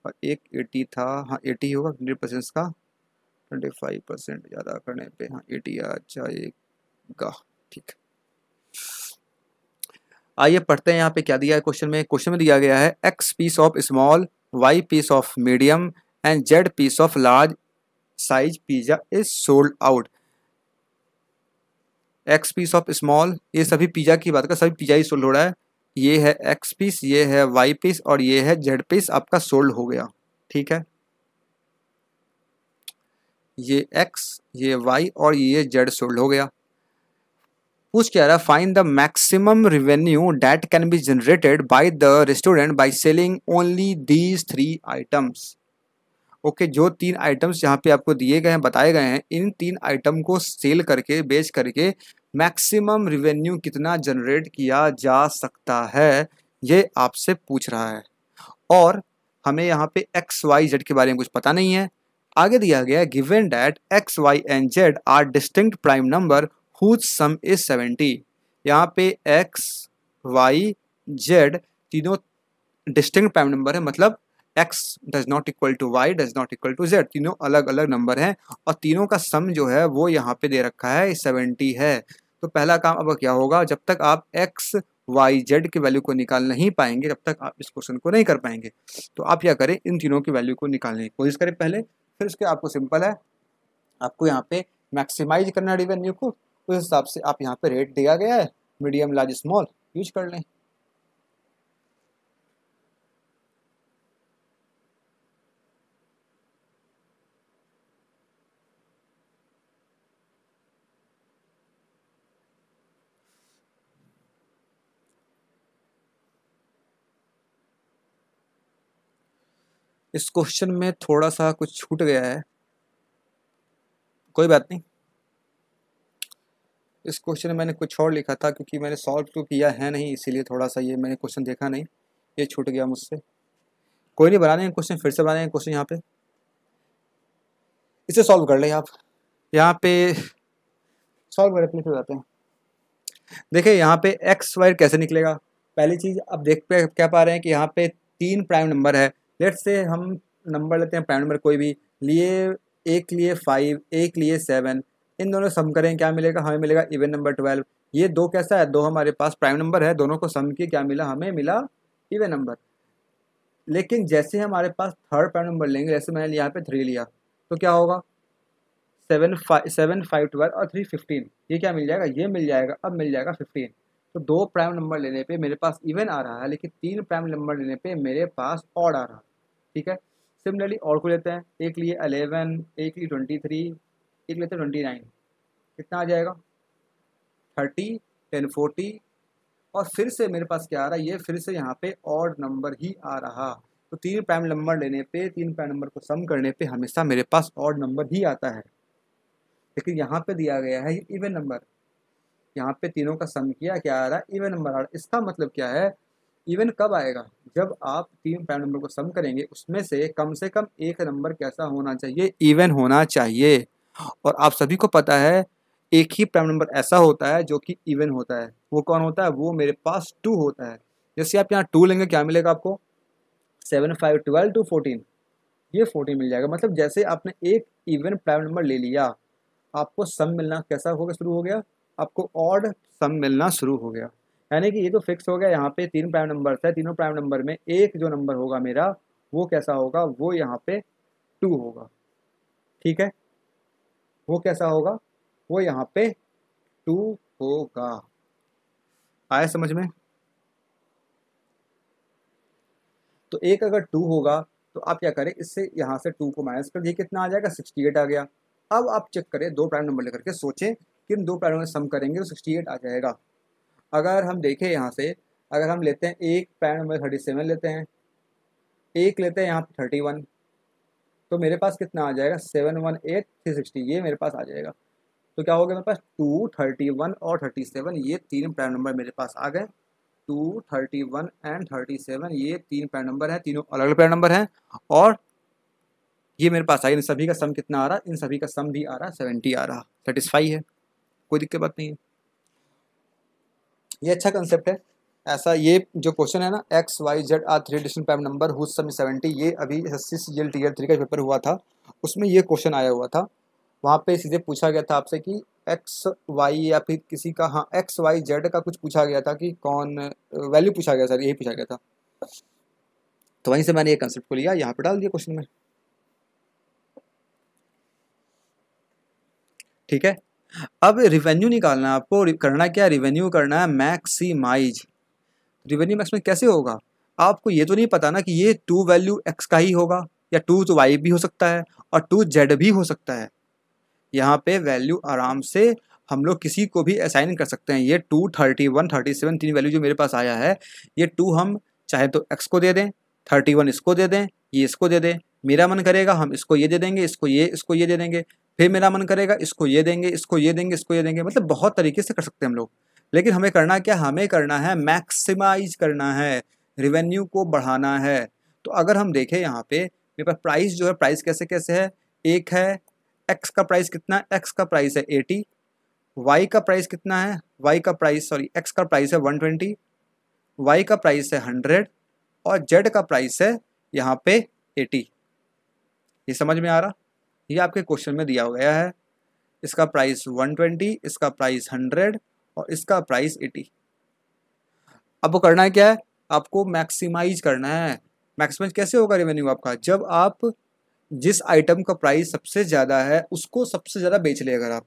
और एक 80 था। हाँ 80 होगा 100% का, 25% ज़्यादा करने पे हाँ 80 आ जाएगा। ठीक, आइए पढ़ते हैं यहाँ पे क्या दिया है क्वेश्चन में। क्वेश्चन में दिया गया है X piece of small, Y piece of medium and Z piece of large size pizza is sold out. X piece of small, ये सभी पिज्जा की बात कर, सभी पिज्जा ही सोल्ड हो रहा है। ये है X पीस, ये है Y पीस और ये है Z पीस आपका सोल्ड हो गया। ठीक है, ये X, ये Y और ये Z सोल्ड हो गया। पूछ क्या रहा? Find the maximum revenue that can be generated by the restaurant by selling only these 3 items. Okay, जो 3 आइटम्स यहाँ पे आपको दिए गए हैं, बताए गए हैं, इन 3 आइटम को सेल करके, बेच करके मैक्सिमम रेवेन्यू कितना जनरेट किया जा सकता है, ये आपसे पूछ रहा है। और हमें यहाँ पे एक्स वाई जेड के बारे में कुछ पता नहीं है। आगे दिया गया है given that X Y and Z are distinct prime number whose sum is 70। यहाँ पे एक्स वाई जेड तीनों डिस्टिंक्ट प्राइम नंबर है, मतलब x does not equal to y does not equal to z, तीनों अलग अलग नंबर हैं और तीनों का सम जो है वो यहाँ पे दे रखा है 70 है। तो पहला काम अब क्या होगा, जब तक आप x वाई जेड की वैल्यू को निकाल नहीं पाएंगे तब तक आप इस क्वेश्चन को नहीं कर पाएंगे। तो आप क्या करें, इन तीनों की वैल्यू को निकालने की कोशिश करें पहले, फिर उसके आपको सिंपल है, आपको यहाँ पे मैक्सिमाइज करना है रेवेन्यू को, उस हिसाब से आप यहाँ पे रेट दिया गया है मीडियम लार्ज स्मॉल यूज कर लें। इस क्वेश्चन में थोड़ा सा कुछ छूट गया है, कोई बात नहीं। इस क्वेश्चन में मैंने कुछ और लिखा था क्योंकि मैंने सॉल्व तो किया है नहीं, इसीलिए थोड़ा सा ये मैंने क्वेश्चन देखा नहीं, ये छूट गया मुझसे। कोई नहीं, बनाने हैं क्वेश्चन, फिर से बनाने हैं क्वेश्चन यहाँ पे, इसे सॉल्व कर लें आप। यहाँ पे सॉल्व करने पे जाते हैं। देखिए यहाँ पे एक्स वाई कैसे निकलेगा। पहली चीज़ अब देख पे क्या पा रहे हैं कि यहाँ पे 3 प्राइम नंबर है। लेट्स से हम नंबर लेते हैं प्राइम नंबर कोई भी, लिए एक लिए 5, एक लिए 7, इन दोनों सम करें क्या मिलेगा, हमें मिलेगा इवन नंबर 12। ये दो कैसा है, दो हमारे पास प्राइम नंबर है, दोनों को सम किए क्या मिला, हमें मिला इवन नंबर। लेकिन जैसे हमारे पास थर्ड प्राइम नंबर लेंगे, जैसे मैंने यहाँ पे 3 लिया, तो क्या होगा 7 5 12 और 3 15, ये क्या मिल जाएगा, ये मिल जाएगा, अब मिल जाएगा 15। तो दो प्राइम नंबर लेने पे मेरे पास इवन आ रहा है, लेकिन 3 प्राइम नंबर लेने पे मेरे पास ऑड आ रहा है। ठीक है, सिमिलरली और को लेते हैं, एक लिए 11, एक लिए 23, एक लेते हैं 29, कितना आ जाएगा 30, 10 40, और फिर से मेरे पास क्या आ रहा है, ये फिर से यहाँ पे ऑड नंबर ही आ रहा। तो 3 प्राइम नंबर लेने पे, 3 प्राइम नंबर को सम करने पे हमेशा मेरे पास ऑड नंबर ही आता है। लेकिन यहाँ पे दिया गया है इवन नंबर, यहाँ पे तीनों का सम किया क्या आ रहा है, इवन नंबर आ रहा है। इसका मतलब क्या है, इवन कब आएगा, जब आप 3 प्राइम नंबर को सम करेंगे, उसमें से कम एक नंबर कैसा होना चाहिए, इवन होना चाहिए। और आप सभी को पता है एक ही प्राइम नंबर ऐसा होता है जो कि इवन होता है, वो कौन होता है, वो मेरे पास 2 होता है। जैसे आप यहाँ 2 लेंगे क्या मिलेगा आपको, 7 5 12 2 14, ये 14 मिल जाएगा। मतलब जैसे आपने एक इवन प्राइम नंबर ले लिया, आपको सम मिलना कैसा होगा, शुरू हो गया, आपको ऑड सम मिलना शुरू हो गया। यानी कि ये तो फिक्स हो गया, यहाँ पे 3 प्राइम नंबर है, तीनों प्राइम नंबर में एक जो नंबर होगा मेरा, वो कैसा होगा, वो यहाँ पे 2 होगा। ठीक है, वो कैसा होगा, वो यहाँ पे 2 होगा। आया समझ में। तो एक अगर 2 होगा तो आप क्या करें, इससे यहाँ से 2 को माइनस कर दिए, कितना आ जाएगा 68 आ गया। अब आप चेक करें, दो प्राइम नंबर लेकर के सोचें कि इन दो प्राइम नंबर सम करेंगे तो 68 आ जाएगा। अगर हम देखें यहाँ से, अगर हम लेते हैं एक प्राइम नंबर 37 लेते हैं, एक लेते हैं यहाँ पे 31, तो मेरे पास कितना आ जाएगा 718 360, ये मेरे पास आ जाएगा। तो क्या हो गया, मेरे पास 2 31 और 37, ये 3 प्राइम नंबर मेरे पास आ गए। 2 31 एंड 37, ये 3 प्राइम नंबर है, तीनों अलग अलग प्राइम नंबर हैं, और ये मेरे पास आ गया। इन सभी का सम कितना आ रहा है, इन सभी का सम भी आ रहा है 70 आ रहा, सेटिस्फाई है, कोई दिक्कत बात नहीं है। ये अच्छा कंसेप्ट है। ऐसा ये जो क्वेश्चन है ना, X Y Z are 3 different prime number whose sum 70, ये अभी एसएससी सीजीएल टीयर 3 का पेपर हुआ था, उसमें ये क्वेश्चन आया हुआ था। वहाँ पे सीधे पूछा गया था आपसे कि एक्स वाई या फिर किसी का, हाँ एक्स वाई जेड का कुछ पूछा गया था कि कौन, वैल्यू पूछा गया सर, यही पूछा गया था। तो वहीं से मैंने ये कंसेप्ट को लिया, यहाँ पे डाल दिया क्वेश्चन में। ठीक है, अब रिवेन्यू निकालना है आपको, करना क्या, रिवेन्यू करना है मैक्सिमाइज। रिवेन्यू मैक्स में कैसे होगा, आपको ये तो नहीं पता ना कि ये 2 वैल्यू एक्स का ही होगा, या 2 तो वाई भी हो सकता है और 2 जेड भी हो सकता है। यहाँ पे वैल्यू आराम से हम लोग किसी को भी असाइन कर सकते हैं। ये 2 31 37 तीन वैल्यू जो मेरे पास आया है, ये 2 हम चाहे तो एक्स को दे दें, 31 इसको दे दें, ये इसको दे दें। मेरा मन करेगा हम इसको ये दे देंगे, इसको ये दे देंगे, फिर मेरा मन करेगा इसको ये देंगे, इसको ये देंगे, इसको ये देंगे, मतलब बहुत तरीके से कर सकते हैं हम लोग। लेकिन हमें करना क्या, हमें करना है मैक्सिमाइज करना है, रिवेन्यू को बढ़ाना है। तो अगर हम देखें यहाँ पे मेरे पास प्राइस जो है, प्राइस कैसे कैसे है, एक है एक्स का प्राइस कितना है, एक्स का प्राइस है 80, वाई का प्राइस कितना है, वाई का प्राइस सॉरी एक्स का प्राइस है 120, वाई का प्राइस है 100, और जेड का प्राइस है यहाँ पे 80। ये समझ में आ रहा, ये आपके क्वेश्चन में दिया गया है, इसका प्राइस 120, इसका प्राइस 100 और इसका प्राइस 80। आपको करना है क्या है, आपको मैक्सिमाइज करना है। मैक्सिमाइज कैसे होगा रेवेन्यू आपका, जब आप जिस आइटम का प्राइस सबसे ज़्यादा है उसको सबसे ज़्यादा बेच ले। अगर आप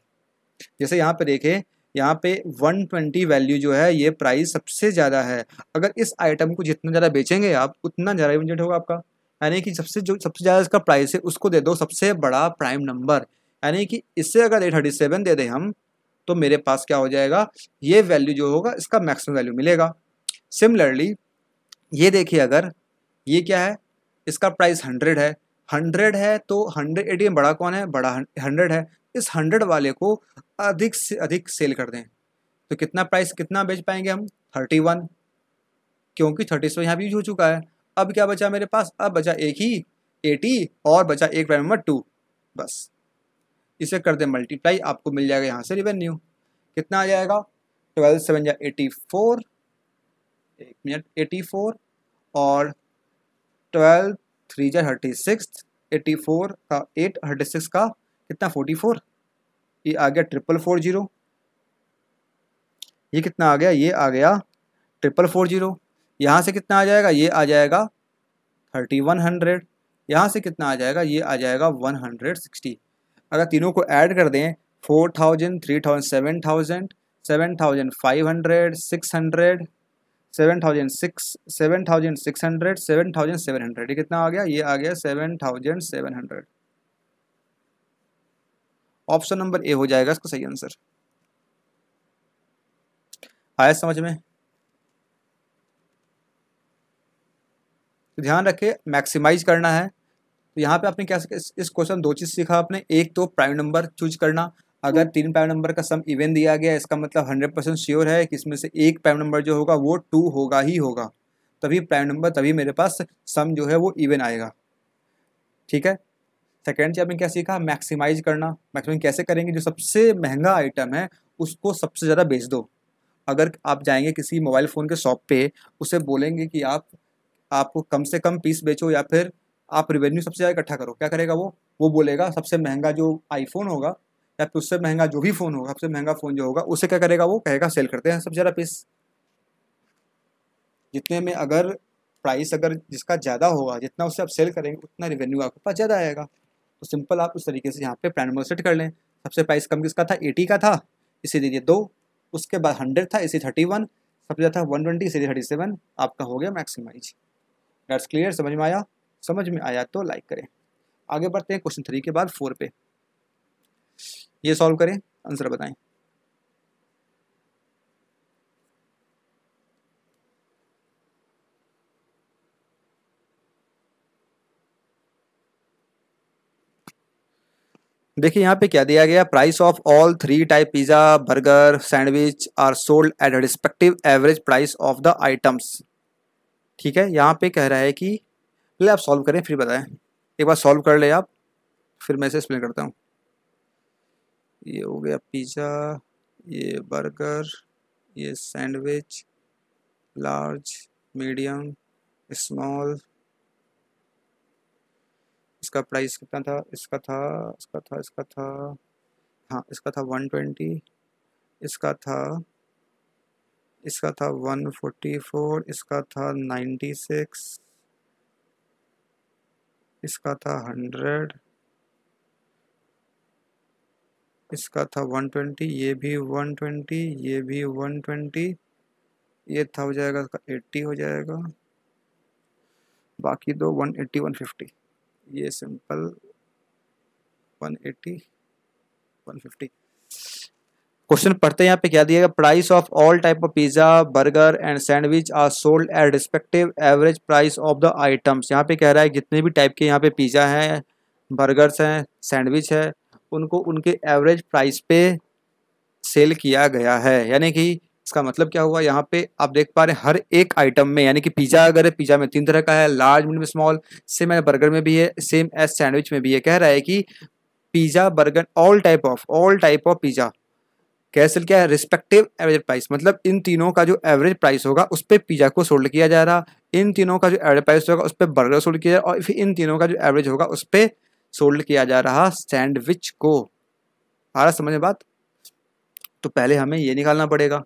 जैसे यहाँ पे देखें, यहाँ पे 120 वैल्यू जो है ये प्राइस सबसे ज़्यादा है, अगर इस आइटम को जितना ज़्यादा बेचेंगे आप उतना ज़्यादा रेवेन्यू जनरेट होगा आपका। यानी कि जो सबसे ज़्यादा इसका प्राइस है उसको दे दो सबसे बड़ा प्राइम नंबर, यानी कि इससे अगर 837 दे दें हम, तो मेरे पास क्या हो जाएगा, ये वैल्यू जो होगा इसका मैक्सिमम वैल्यू मिलेगा। सिमिलरली ये देखिए, अगर ये क्या है, इसका प्राइस 100 है, 100 है तो 180 में बड़ा कौन है, बड़ा 100 है। इस 100 वाले को अधिक से अधिक सेल कर दें, तो कितना प्राइस कितना बेच पाएंगे हम, 31, क्योंकि 37 यहाँ भी यूज हो चुका है। अब क्या बचा मेरे पास, अब बचा एक ही 80 और बचा एक प्राइम नंबर 2, बस इसे कर दे मल्टीप्लाई, आपको मिल जाएगा यहाँ से रिवेन्यू। कितना आ जाएगा, 12 7 या 84, एक मिनट 84 और 12 3 जा 36, 84 का 8 36 का कितना 44, ये आ गया 4440। ये कितना आ गया, ये आ गया 4440। यहाँ से कितना आ जाएगा, ये आ जाएगा 3100। यहाँ से कितना आ जाएगा, ये आ जाएगा 160। अगर तीनों को ऐड कर दें, 4000 3000 7000 7500 600 7600 7700, ये कितना आ गया, ये आ गया 7700। ऑप्शन नंबर ए हो जाएगा इसका सही आंसर। आया समझ में। तो ध्यान रखें मैक्सिमाइज करना है। तो यहाँ पे आपने क्या इस क्वेश्चन दो चीज़ सीखा आपने, एक तो प्राइम नंबर चूज करना। अगर 3 प्राइम नंबर का सम इवन दिया गया इसका मतलब 100% श्योर है कि इसमें से एक प्राइम नंबर जो होगा वो 2 होगा ही होगा, तभी प्राइम नंबर, तभी मेरे पास सम जो है वो इवन आएगा। ठीक है। सेकेंड चीज आपने क्या सीखा, मैक्सिमाइज करना। मैक्सिमाइज कैसे करेंगे, जो सबसे महंगा आइटम है उसको सबसे ज़्यादा बेच दो। अगर आप जाएंगे किसी मोबाइल फ़ोन के शॉप पे, उसे बोलेंगे कि आपको कम से कम पीस बेचो या फिर आप रेवेन्यू सबसे ज़्यादा इकट्ठा करो, क्या करेगा वो बोलेगा सबसे महंगा जो आईफोन होगा या फिर उससे महंगा जो भी फ़ोन होगा, सबसे महंगा फ़ोन जो होगा उसे क्या करेगा, वो कहेगा सेल करते हैं सबसे ज़्यादा पीस। जितने में अगर प्राइस अगर जिसका ज़्यादा होगा, जितना उससे आप सेल करेंगे उतना रेवेन्यू आपके पास ज़्यादा आएगा। तो सिंपल आप उस तरीके से यहाँ पे प्राइम नंबर सेट कर लें। सबसे प्राइस कम किसका था, 80 का था, इसे दीजिए 2, उसके बाद 100 था, इसे 31, सबसे ज़्यादा था 120, इसे 37, आपका हो गया मैक्सिमाइज। दैट्स क्लियर, समझ में आया। समझ में आया तो लाइक करें। आगे बढ़ते हैं क्वेश्चन 3 के बाद 4 पे। ये सॉल्व करें, आंसर बताएं। देखिए यहाँ पे क्या दिया गया, price of all 3 type pizza burger sandwich are sold at respective average price of the items. ठीक है, यहाँ पे कह रहा है कि पहले आप सॉल्व करें फिर बताएं। एक बार सॉल्व कर ले आप, फिर मैं इसे एक्सप्लेन करता हूँ। ये हो गया पिज़्ज़ा, ये बर्गर, ये सैंडविच, लार्ज मीडियम स्मॉल। इसका प्राइस कितना था, इसका था हाँ इसका था 120, इसका था 144, इसका था 96, इसका था 100, इसका था 120, ये भी 120, ये भी 120, ये था हो जाएगा इसका 80 हो जाएगा, बाकी दो 180 150, ये सिंपल 180 150। क्वेश्चन पढ़ते हैं, यहाँ पे क्या दिया गया, price of all type of pizza burger and sandwich are sold at respective average price of the items. यहाँ पे कह रहा है जितने भी टाइप के यहाँ पे पिज़्ज़ा हैं, बर्गर्स हैं, सैंडविच है, उनको उनके एवरेज प्राइस पे सेल किया गया है। यानी कि इसका मतलब क्या हुआ, यहाँ पे आप देख पा रहे हैं हर एक आइटम में, यानी कि पिज़्ज़ा अगर है, पिज़्ज़ा में 3 तरह का है, लार्ज मीडियम स्मॉल, सेम है बर्गर में भी है, सेम एज सैंडविच में भी है। कह रहा है कि pizza burger all type of pizza castle क्या है, रिस्पेक्टिव एवरेज प्राइस, मतलब इन तीनों का जो एवरेज प्राइस होगा उस पर पिज़्ज़ा को सोल्ड किया जा रहा, इन तीनों का जो एवरेज प्राइस होगा उस पर बर्गर सोल्ड किया जा रहा, और फिर इन तीनों का जो एवरेज होगा उस पर सोल्ड किया जा रहा सैंडविच को। आ रहा समझ में बात। तो पहले हमें ये निकालना पड़ेगा,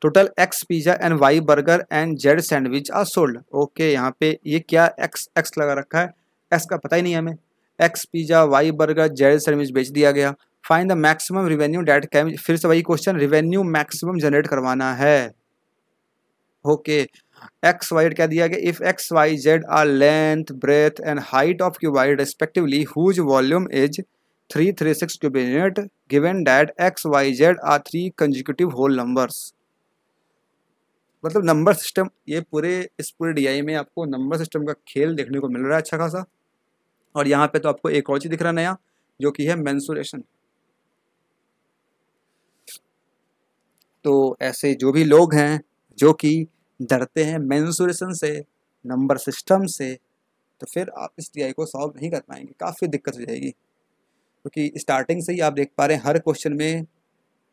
total X pizza and Y burger and Z sandwich are sold. Okay, यहाँ पे ये क्या एक्स एक्स लगा रखा है, एक्स का पता ही नहीं है हमें। X pizza Y burger Z sandwich बेच दिया गया। Find the maximum revenue that can, फिर से वही क्वेश्चन, रिवेन्यू मैक्सिमम जनरेट करवाना है। ओके, एक्स वाई क्या दिया गया, if X Y Z are length breadth and height of cuboid respectively whose volume is 336 cubic unit given that x y z are 3 consecutive whole numbers। मतलब number system, ये पूरे इस पूरे DI में आपको नंबर सिस्टम का खेल देखने को मिल रहा है अच्छा खासा। और यहाँ पे तो आपको एक और चीज दिख रहा है नया, जो कि है मेंसुरेशन। तो ऐसे जो भी लोग हैं जो कि डरते हैं मेंसुरेशन से, नंबर सिस्टम से, तो फिर आप इस डीआई को सॉल्व नहीं कर पाएंगे, काफ़ी दिक्कत हो जाएगी। क्योंकि स्टार्टिंग से ही आप देख पा रहे हैं हर क्वेश्चन में,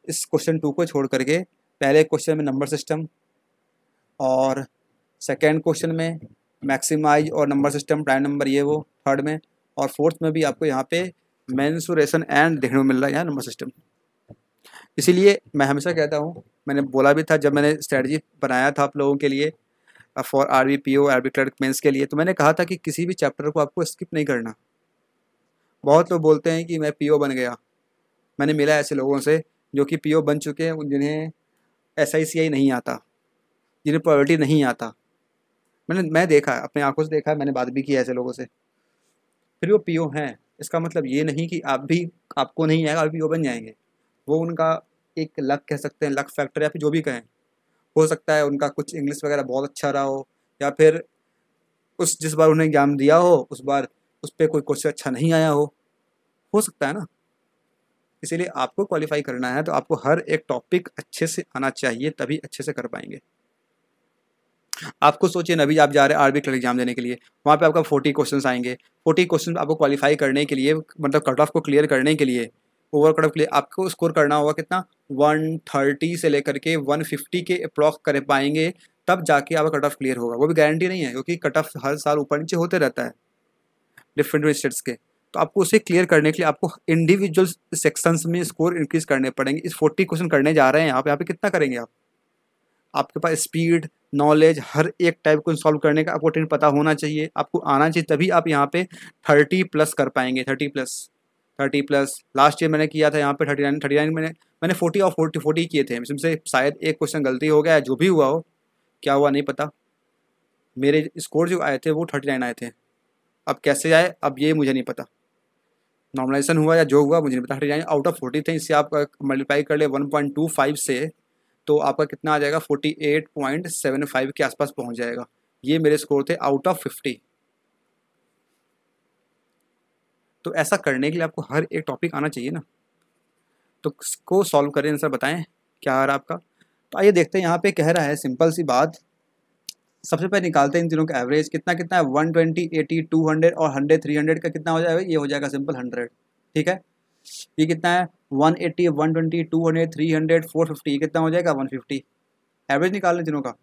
इस क्वेश्चन 2 को छोड़ करके पहले क्वेश्चन में नंबर सिस्टम, और सेकेंड क्वेश्चन में मैक्सिमाइज और नंबर सिस्टम प्राइम नंबर ये वो, थर्ड में, और फोर्थ में भी आपको यहाँ पे मेंसुरेशन एंड देखने को मिल रहा है यहाँ नंबर सिस्टम। इसीलिए मैं हमेशा कहता हूँ, मैंने बोला भी था जब मैंने स्ट्रेटजी बनाया था आप लोगों के लिए for RB PO RB clerk mains के लिए, तो मैंने कहा था कि किसी भी चैप्टर को आपको स्किप नहीं करना। बहुत लोग बोलते हैं कि मैं पीओ बन गया, मैंने मिला ऐसे लोगों से जो कि पीओ बन चुके हैं, जिन्हें SICI नहीं आता, जिन्हें प्रोबेबिलिटी नहीं आता। मैं देखा है, अपने आंखों से देखा है, मैंने बात भी की है ऐसे लोगों से, फिर वो पीओ हैं। इसका मतलब ये नहीं कि आप भी, आपको नहीं आएगा आप पीओ बन जाएंगे। वो उनका एक लक कह सकते हैं, लक फैक्टर, या फिर जो भी कहें। हो सकता है उनका कुछ इंग्लिश वगैरह बहुत अच्छा रहा हो, या फिर उस जिस बार उन्हें एग्जाम दिया हो उस बार उस पर कोई क्वेश्चन अच्छा नहीं आया हो सकता है ना। इसीलिए आपको क्वालिफाई करना है तो आपको हर एक टॉपिक अच्छे से आना चाहिए, तभी अच्छे से कर पाएंगे। आपको सोचिए ना, अभी आप जा रहे हैं आरबी क्लर्क एग्जाम देने के लिए, वहाँ पे आपका 40 क्वेश्चंस आएंगे। 40 क्वेश्चन आपको क्वालिफाई करने के लिए, मतलब कट ऑफ को क्लियर करने के लिए, ओवर कट ऑफ क्लियर आपको स्कोर करना होगा कितना, 130 से लेकर के 150 के अप्रॉक्स कर पाएंगे, तब जाके आपका कट ऑफ क्लियर होगा। वो भी गारंटी नहीं है, क्योंकि कट ऑफ हर साल ऊपर नीचे होते रहता है डिफरेंट स्टेट्स के। तो आपको उसे क्लियर करने के लिए आपको इंडिविजुअल सेक्शंस में स्कोर इंक्रीज करने पड़ेंगे। इस 40 क्वेश्चन करने जा रहे हैं यहाँ पे कितना करेंगे आप, आपके पास स्पीड नॉलेज हर एक टाइप को सॉल्व करने का आपको ट्रेंड पता होना चाहिए, आपको आना चाहिए, तभी आप यहाँ पे 30+ कर पाएंगे। 30+ लास्ट ईयर मैंने किया था यहाँ पे 39 मैंने 40 और 40 किए थे। इसमें से शायद एक क्वेश्चन गलती हो गया है, जो भी हुआ हो, क्या हुआ नहीं पता, मेरे स्कोर जो आए थे वो 39 आए थे। अब कैसे आए अब ये मुझे नहीं पता, नॉर्मलाइजेशन हुआ या जो हुआ मुझे नहीं पता। 39 आउट ऑफ 40 थे, इससे आप मल्टीप्लाई कर ले 1.25 से, तो आपका कितना आ जाएगा, 48.75 के आसपास पहुंच जाएगा। ये मेरे स्कोर थे आउट ऑफ 50। तो ऐसा करने के लिए आपको हर एक टॉपिक आना चाहिए ना, तो इसको सॉल्व करें, आंसर बताएं क्या आ रहा है आपका। तो आइए देखते हैं, यहाँ पे कह रहा है सिंपल सी बात, सबसे पहले निकालते हैं इन तीनों का एवरेज कितना कितना है, 120 80 200 और 100 300 का कितना हो जाएगा, ये हो जाएगा सिंपल 100। ठीक है, ये कितना है 180 120 200 300 450, ये कितना हो जाएगा 150। एवरेज निकालने तीनों का,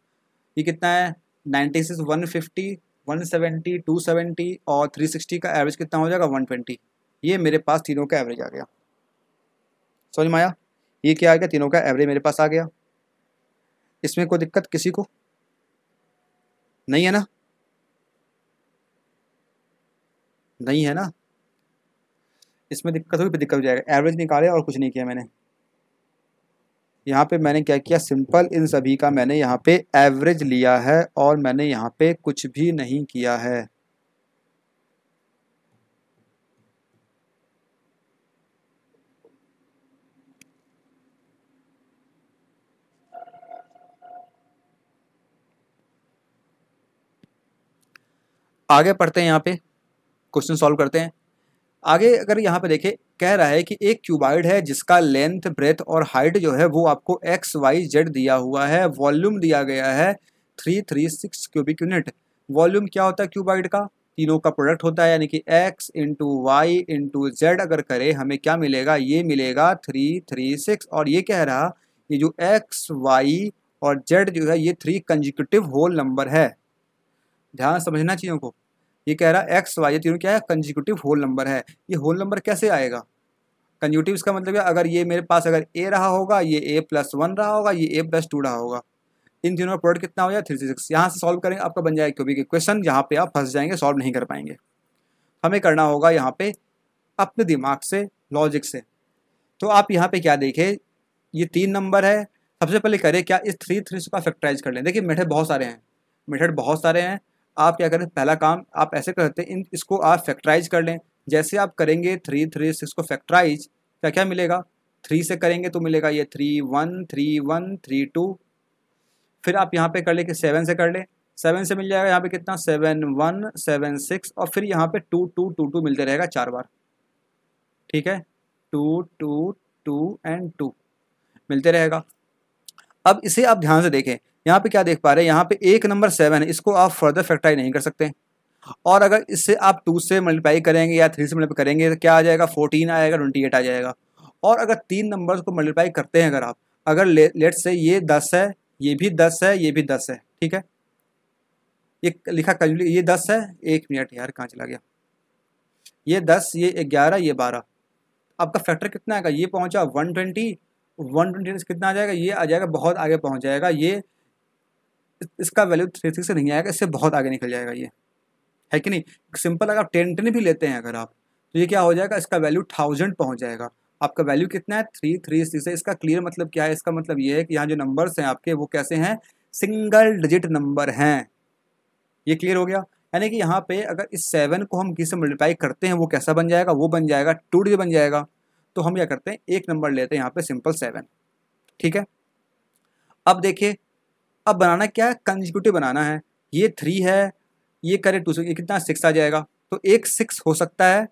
ये कितना है 96 150 170 270 और 360 का एवरेज कितना हो जाएगा 120। ये मेरे पास तीनों का एवरेज आ गया, समझ में आया। ये क्या आ गया, तीनों का एवरेज मेरे पास आ गया। इसमें कोई दिक्कत किसी को नहीं है ना, नहीं है ना, इसमें दिक्कत होगी, दिक्कत हो जाएगा। एवरेज निकाले और कुछ नहीं किया मैंने, यहाँ पे मैंने क्या किया, सिंपल इन सभी का मैंने यहाँ पे एवरेज लिया है और मैंने यहाँ पे कुछ भी नहीं किया है। आगे पढ़ते हैं, यहाँ पे क्वेश्चन सॉल्व करते हैं। आगे अगर यहाँ पे देखें, कह रहा है कि एक क्यूबाइड है जिसका लेंथ ब्रेथ और हाइट जो है वो आपको XYZ दिया हुआ है, वॉल्यूम दिया गया है 336 क्यूबिक यूनिट। वॉल्यूम क्या होता है क्यूबाइड का, तीनों का प्रोडक्ट होता है, यानी कि X into Y into Z अगर करें हमें क्या मिलेगा, ये मिलेगा 336। और ये कह रहा, ये जो X Y और Z जो है ये 3 कंजिक्यूटिव होल नंबर है। ध्यान समझना चीज़ों को, ये कह रहा है XY ये तीनों क्या है, कंजिक्यूटिव होल नंबर है। ये होल नंबर कैसे आएगा, कंज्यूटिव इसका मतलब है अगर ये मेरे पास अगर ए रहा होगा, ये a+1 रहा होगा, ये a+2 रहा होगा, इन तीनों का प्रोडक्ट कितना हो जाए 3 6। यहाँ से सॉल्व करेंगे आपका बन जाएगा क्यूबिक इक्वेशन, जहाँ पे आप फंस जाएंगे, सॉल्व नहीं कर पाएंगे। हमें करना होगा यहाँ पे अपने दिमाग से, लॉजिक से। तो आप यहाँ पे क्या देखें, ये 3 नंबर है। सबसे पहले करें क्या, इस 3 का फैक्टराइज कर लें। देखिए मेथड बहुत सारे हैं, मेथड बहुत सारे हैं। आप क्या करें, पहला काम आप ऐसे करते हैं, इसको आप फैक्टराइज कर लें। जैसे आप करेंगे 3 को फैक्टराइज, क्या क्या मिलेगा, 3 से करेंगे तो मिलेगा ये 3 1 3 1 3 2। फिर आप यहाँ पे कर ले कि 7 से कर ले, 7 से मिल जाएगा यहाँ पे कितना 7 1 7 6, और फिर यहाँ पे 2 2 2 2 मिलते रहेगा 4 बार। ठीक है, 2 2 2 एंड 2 मिलते रहेगा। अब इसे आप ध्यान से देखें, यहाँ पे क्या देख पा रहे हैं, यहाँ पे एक नंबर 7 है, इसको आप फर्दर फैक्टराइज नहीं कर सकते। और अगर इससे आप 2 से मल्टीप्लाई करेंगे या 3 से मल्टीप्लाई करेंगे तो क्या आ जाएगा, 14 आएगा, 28 आ जाएगा। और अगर 3 नंबर्स को मल्टीप्लाई करते हैं, अगर आप अगर लेट्स से ये 10 है, ये भी 10 है, ये भी 10 है, ठीक है, ये लिखा कंजूली, ये 10 है, 1 मिनट यार कहाँ चला गया, ये 10, ये 11, ये 12। आपका फैक्टर कितना आएगा, ये पहुंचा 120, 120 कितना आ जाएगा, ये आ जाएगा बहुत आगे पहुंच जाएगा। ये इसका वैल्यू 3 से नहीं आएगा, इससे बहुत आगे निकल जाएगा, ये है कि नहीं। सिंपल अगर आप 10 भी लेते हैं अगर आप, तो ये क्या हो जाएगा, इसका वैल्यू 1000 पहुंच जाएगा। आपका वैल्यू कितना है 3 से। इसका क्लियर मतलब क्या है, इसका मतलब ये है कि यहाँ जो नंबर्स हैं आपके वो कैसे हैं, सिंगल डिजिट नंबर हैं। ये क्लियर हो गया। यानी कि यहाँ पे अगर इस 7 को हम किसी से मल्टीप्लाई करते हैं वो कैसा बन जाएगा, वो बन जाएगा 2 डिजिट बन जाएगा। तो हम क्या करते हैं, एक नंबर लेते हैं यहाँ पे सिंपल 7, ठीक है। अब देखिए, अब बनाना क्या है, कंसेक्यूटिव बनाना है। ये 3 है, ये करे 2 से, ये कितना 6 आ जाएगा। तो एक 6 हो सकता है,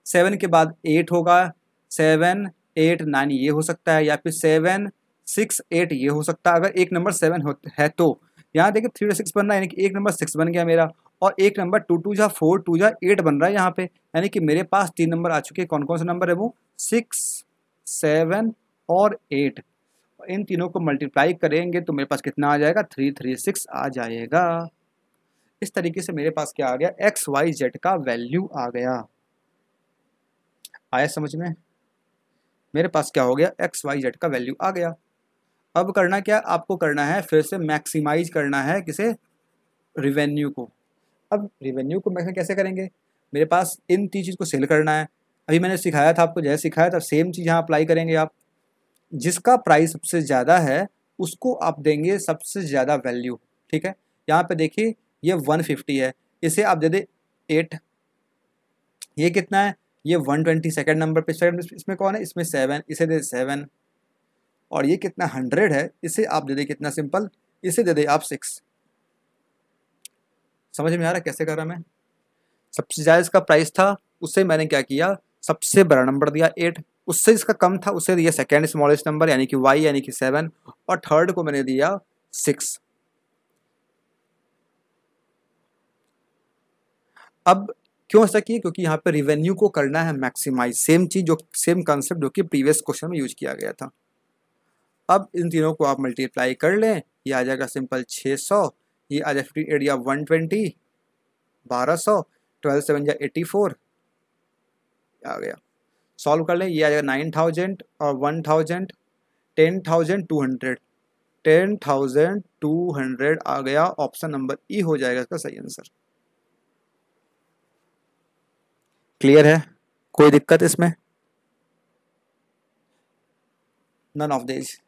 7 के बाद 8 होगा, 7 8 9 ये हो सकता है, या फिर 7 6 8 ये हो सकता है। अगर एक नंबर 7 है तो यहाँ देखिए 3 6 बन रहा है, यानी कि एक नंबर 6 बन गया मेरा, और एक नंबर 2 2 जा 4 2 जा 8 बन रहा है यहाँ पे। यानी कि मेरे पास 3 नंबर आ चुके हैं। कौन कौन से नंबर है वो, 6 7 और 8। इन तीनों को मल्टीप्लाई करेंगे तो मेरे पास कितना आ जाएगा, 336 आ जाएगा। इस तरीके से मेरे पास क्या आ गया, XYZ का वैल्यू आ गया। आया समझ में, मेरे पास क्या हो गया, XYZ का वैल्यू आ गया। अब करना क्या, आपको करना है फिर से मैक्सिमाइज करना है किसे, रिवेन्यू को। अब रिवेन्यू को मैक्सिमाइज कैसे करेंगे, मेरे पास इन 3 चीज़ को सेल करना है। अभी मैंने सिखाया था आपको, जैसे सिखाया था सेम चीज़ यहाँ अप्लाई करेंगे आप। जिसका प्राइस सबसे ज़्यादा है उसको आप देंगे सबसे ज़्यादा वैल्यू, ठीक है। यहाँ पे देखिए ये 150 है, इसे आप दे दे 8। ये कितना है, ये 120 सेकंड नंबर पे, सेकंड इसमें कौन है, इसमें 7, इसे दे 7। और ये कितना 100 है, इसे आप दे दे कितना, सिंपल, इसे दे दे आप 6। समझ में आ रहा है कैसे कर रहा मैं। सबसे ज़्यादा इसका प्राइस था, उससे मैंने क्या किया, सबसे बड़ा नंबर दिया 8। उससे इसका कम था, उससे दिया सेकेंड स्मॉलेस्ट नंबर यानी कि y यानी कि 7, और थर्ड को मैंने दिया 6। अब क्यों ऐसा किया, क्योंकि यहाँ पे रिवेन्यू को करना है मैक्सिमाइज, सेम चीज, जो सेम कंसेप्ट जो कि प्रीवियस क्वेश्चन में यूज किया गया था। अब इन तीनों को आप मल्टीप्लाई कर लें, ये आ जाएगा सिंपल 600, ये आ जाएगा 58 या 120, 1200, 12 7 या 84 आ गया। सॉल्व कर लें, ये आ जाएगा 9000 और 1000, 10,200, 10,200 आ गया। ऑप्शन नंबर ई हो जाएगा इसका सही आंसर। क्लियर है, कोई दिक्कत इसमें, none of this.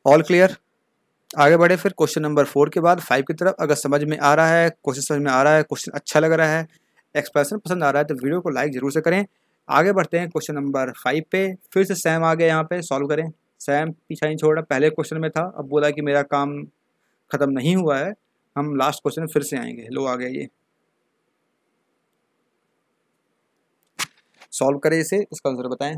All clear, आगे बढ़े फिर क्वेश्चन नंबर 4 के बाद 5 की तरफ। अगर समझ में आ रहा है, क्वेश्चन समझ में आ रहा है, क्वेश्चन अच्छा लग रहा है, एक्सप्रेशन पसंद आ रहा है, तो वीडियो को लाइक जरूर से करें। आगे बढ़ते हैं क्वेश्चन नंबर 5 पे। फिर से सैम आ गया यहाँ पे, सॉल्व करें। सैम पीछा नहीं छोड़ रहा, पहले क्वेश्चन में था, अब बोला कि मेरा काम खत्म नहीं हुआ है, हम लास्ट क्वेश्चन में फिर से आएंगे। लो आ गया ये, सॉल्व करें इसे, इसका आंसर बताएं।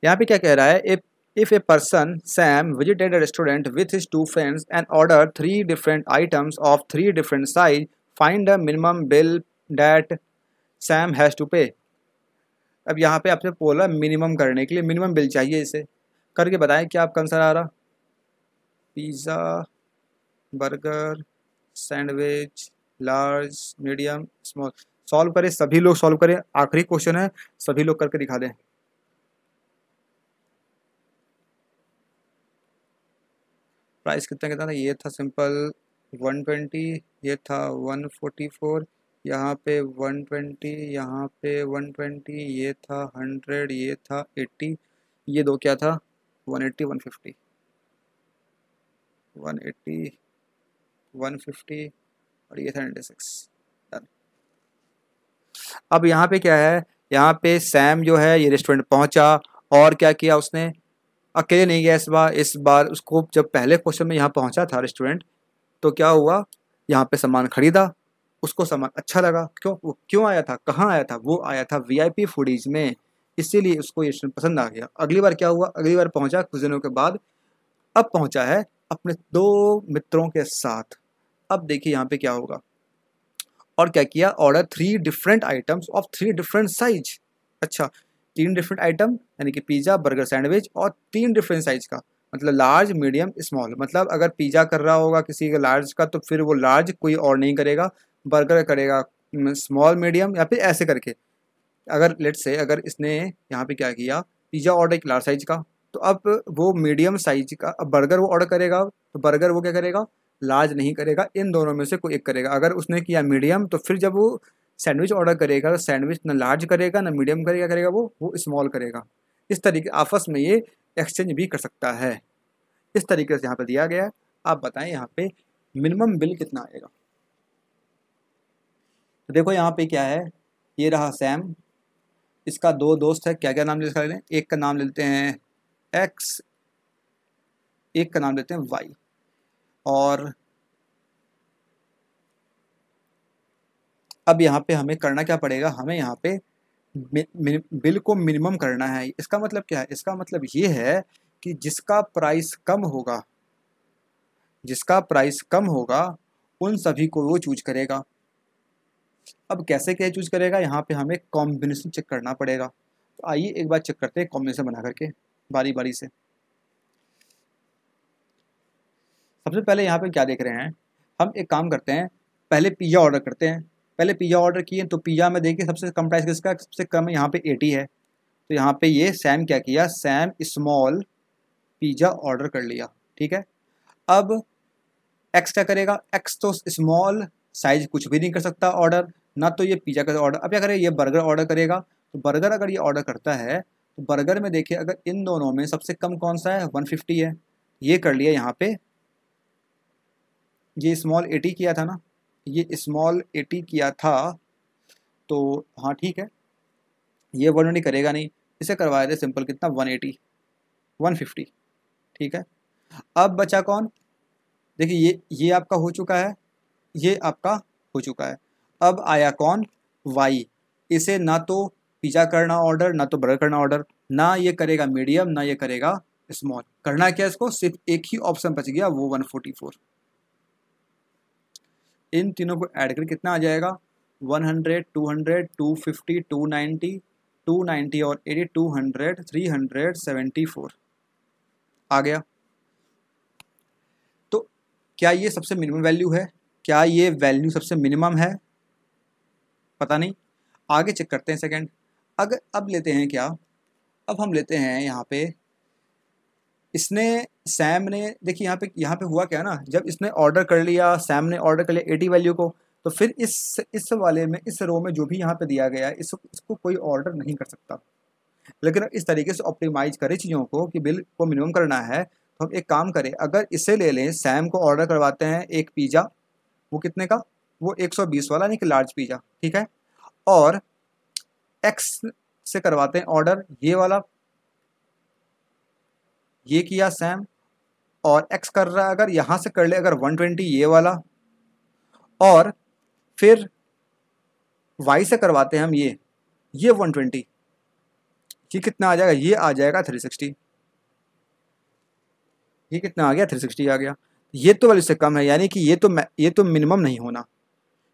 यहाँ पे क्या कह रहा है, if a person Sam visited a restaurant with his 2 friends and ordered 3 different items of 3 different size, find the minimum bill that Sam has to pay. अब यहाँ पे आपसे बोला मिनिमम करने के लिए, मिनिमम बिल चाहिए, इसे करके बताएं क्या आपका आंसर आ रहा। Pizza, burger, sandwich, large, medium, small. Solve करें, सभी लोग सॉल्व करें, आखिरी क्वेश्चन है, सभी लोग करके दिखा दें। प्राइस कितना कितना था, ये था सिंपल 120, ये था 144, यहाँ पे 120, यहाँ पे 120, ये था 100, ये था 80, ये दो क्या था 180, 150, 180, 150 और ये था 96। अब यहाँ पे क्या है, यहाँ पे सैम जो है ये रेस्टोरेंट पहुंचा और क्या किया उसने, अकेले नहीं गया इस बार उसको जब पहले क्वेश्चन में यहाँ पहुंचा था रेस्टोरेंट, तो क्या हुआ, यहाँ पे सामान खरीदा, उसको सामान अच्छा लगा, क्यों, वो क्यों आया था, कहाँ आया था, वो आया था वीआईपी फूडीज में, इसीलिए उसको ये रेस्टोरेंट पसंद आ गया। अगली बार क्या हुआ, अगली बार पहुंचा कुछ दिनों के बाद, अब पहुंचा है अपने दो मित्रों के साथ। अब देखिए यहाँ पे क्या होगा, और क्या किया, order 3 different items of 3 different size. अच्छा, 3 डिफरेंट आइटम यानी कि पिज़्ज़ा, बर्गर, सैंडविच, और 3 डिफरेंट साइज का, मतलब लार्ज, मीडियम, स्मॉल। मतलब अगर पिज़्ज़ा कर रहा होगा किसी का लार्ज का, तो फिर वो लार्ज कोई और नहीं करेगा, बर्गर करेगा स्मॉल, मीडियम, या फिर ऐसे करके। अगर लेट से अगर इसने यहाँ पे क्या किया, पिज़्ज़ा ऑर्डर एक लार्ज साइज का, तो अब वो मीडियम साइज का, अब बर्गर वो ऑर्डर करेगा, तो बर्गर वो क्या करेगा, लार्ज नहीं करेगा, इन दोनों में से कोई एक करेगा। अगर उसने किया मीडियम, तो फिर जब वो सैंडविच ऑर्डर करेगा, तो सैंडविच ना लार्ज करेगा ना मीडियम करेगा, वो स्मॉल करेगा। इस तरीके आपस में ये एक्सचेंज भी कर सकता है। इस तरीके से यहाँ पे दिया गया है। आप बताएं यहाँ पे मिनिमम बिल कितना आएगा। तो देखो यहाँ पे क्या है, ये रहा सैम, इसका दो दोस्त है, क्या क्या नाम ले लें, एक का नाम लेते हैं एक्स, एक का नाम लेते हैं वाई। और अब यहाँ पे हमें करना क्या पड़ेगा, हमें यहाँ पे बिल को मिनिमम करना है। इसका मतलब क्या है, इसका मतलब ये है कि जिसका प्राइस कम होगा, जिसका प्राइस कम होगा उन सभी को वो चूज करेगा। अब कैसे क्या चूज करेगा, यहाँ पे हमें कॉम्बिनेशन चेक करना पड़ेगा। तो आइए एक बार चेक करते हैं कॉम्बिनेशन बना करके बारी बारी से। सबसे पहले यहाँ पे क्या देख रहे हैं, हम एक काम करते हैं, पहले पिज़्ज़ा ऑर्डर करते हैं। पहले पिज़्ज़ा ऑर्डर किए तो पिज़्ज़ा में देखिए सबसे कम प्राइस किसका, सबसे कम है यहाँ पे 80 है। तो यहाँ पे ये सैम क्या किया, सैम स्मॉल पिज़्ज़ा ऑर्डर कर लिया, ठीक है। अब एक्स क्या करेगा, एक्स तो स्मॉल साइज कुछ भी नहीं कर सकता ऑर्डर, ना तो ये पिज़्ज़ा का ऑर्डर। अब क्या करेगा, ये बर्गर ऑर्डर करेगा। तो बर्गर अगर ये ऑर्डर करता है, तो बर्गर में देखिए अगर इन दोनों में सबसे कम कौन सा है, 150 है, ये कर लिया यहाँ पे। ये स्मॉल 80 किया था ना, ये स्मॉल 80 किया था, तो हाँ ठीक है, ये 120 करेगा नहीं, इसे करवाए थे सिंपल कितना 180, 150, ठीक है। अब बचा कौन, देखिए ये आपका हो चुका है, ये आपका हो चुका है। अब आया कौन, वाई। इसे ना तो पिज़्ज़ा करना ऑर्डर, ना तो बर्गर करना ऑर्डर, ना ये करेगा मीडियम, ना ये करेगा स्मॉल। करना क्या, इसको सिर्फ एक ही ऑप्शन बच गया, वो 144। इन तीनों को ऐड करके कितना आ जाएगा, 100, 200, 250, 290, 290 और 80, 200, 374 आ गया। तो क्या ये सबसे मिनिमम वैल्यू है, क्या ये वैल्यू सबसे मिनिमम है, पता नहीं, आगे चेक करते हैं सेकंड। अगर अब लेते हैं क्या, अब हम लेते हैं यहाँ पे, इसने सैम ने देखिए यहाँ पे हुआ क्या ना, जब इसने ऑर्डर कर लिया, सैम ने ऑर्डर कर लिया 80 वैल्यू को, तो फिर इस वाले में, इस रो में जो भी यहाँ पे दिया गया है, इसको कोई ऑर्डर नहीं कर सकता। लेकिन इस तरीके से ऑप्टिमाइज करें चीज़ों को कि बिल को मिनिमम करना है, तो हम एक काम करें, अगर इसे ले लें, सैम को ऑर्डर करवाते हैं एक पिज़्ज़ा, वो कितने का, वो 120 वाला, नहीं कि लार्ज पिज़्ज़ा, ठीक है। और एक्स से करवाते हैं ऑर्डर ये वाला, ये किया सैम, और एक्स कर रहा है, अगर यहाँ से कर ले अगर 120 ये वाला, और फिर वाई से करवाते हैं हम ये 120, ये कितना आ जाएगा, ये आ जाएगा 360, ये कितना आ गया 360 आ गया। ये तो वैल्यू से कम है, यानी कि ये तो मिनिमम नहीं होना,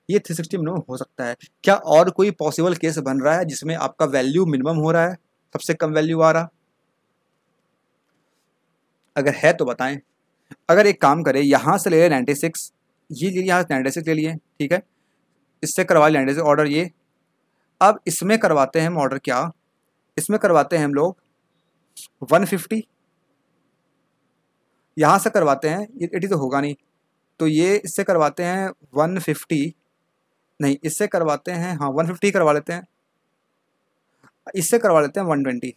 ये 360 मिनिमम हो सकता है। क्या और कोई पॉसिबल केस बन रहा है जिसमें आपका वैल्यू मिनिमम हो रहा है, सबसे कम वैल्यू आ रहा? अगर है तो बताएं। अगर एक काम करें, यहाँ से ले लें 96, ये लिए यहाँ 96 ले लिए, ठीक है, इससे करवा लें 96 ऑर्डर ये। अब इसमें करवाते हैं हम ऑर्डर, क्या इसमें करवाते हैं हम लोग 150, यहाँ से करवाते हैं, ये 80 तो होगा नहीं, तो ये इससे करवाते हैं 150, नहीं इससे करवाते हैं, हाँ 150 करवा लेते हैं, इससे करवा लेते हैं 120।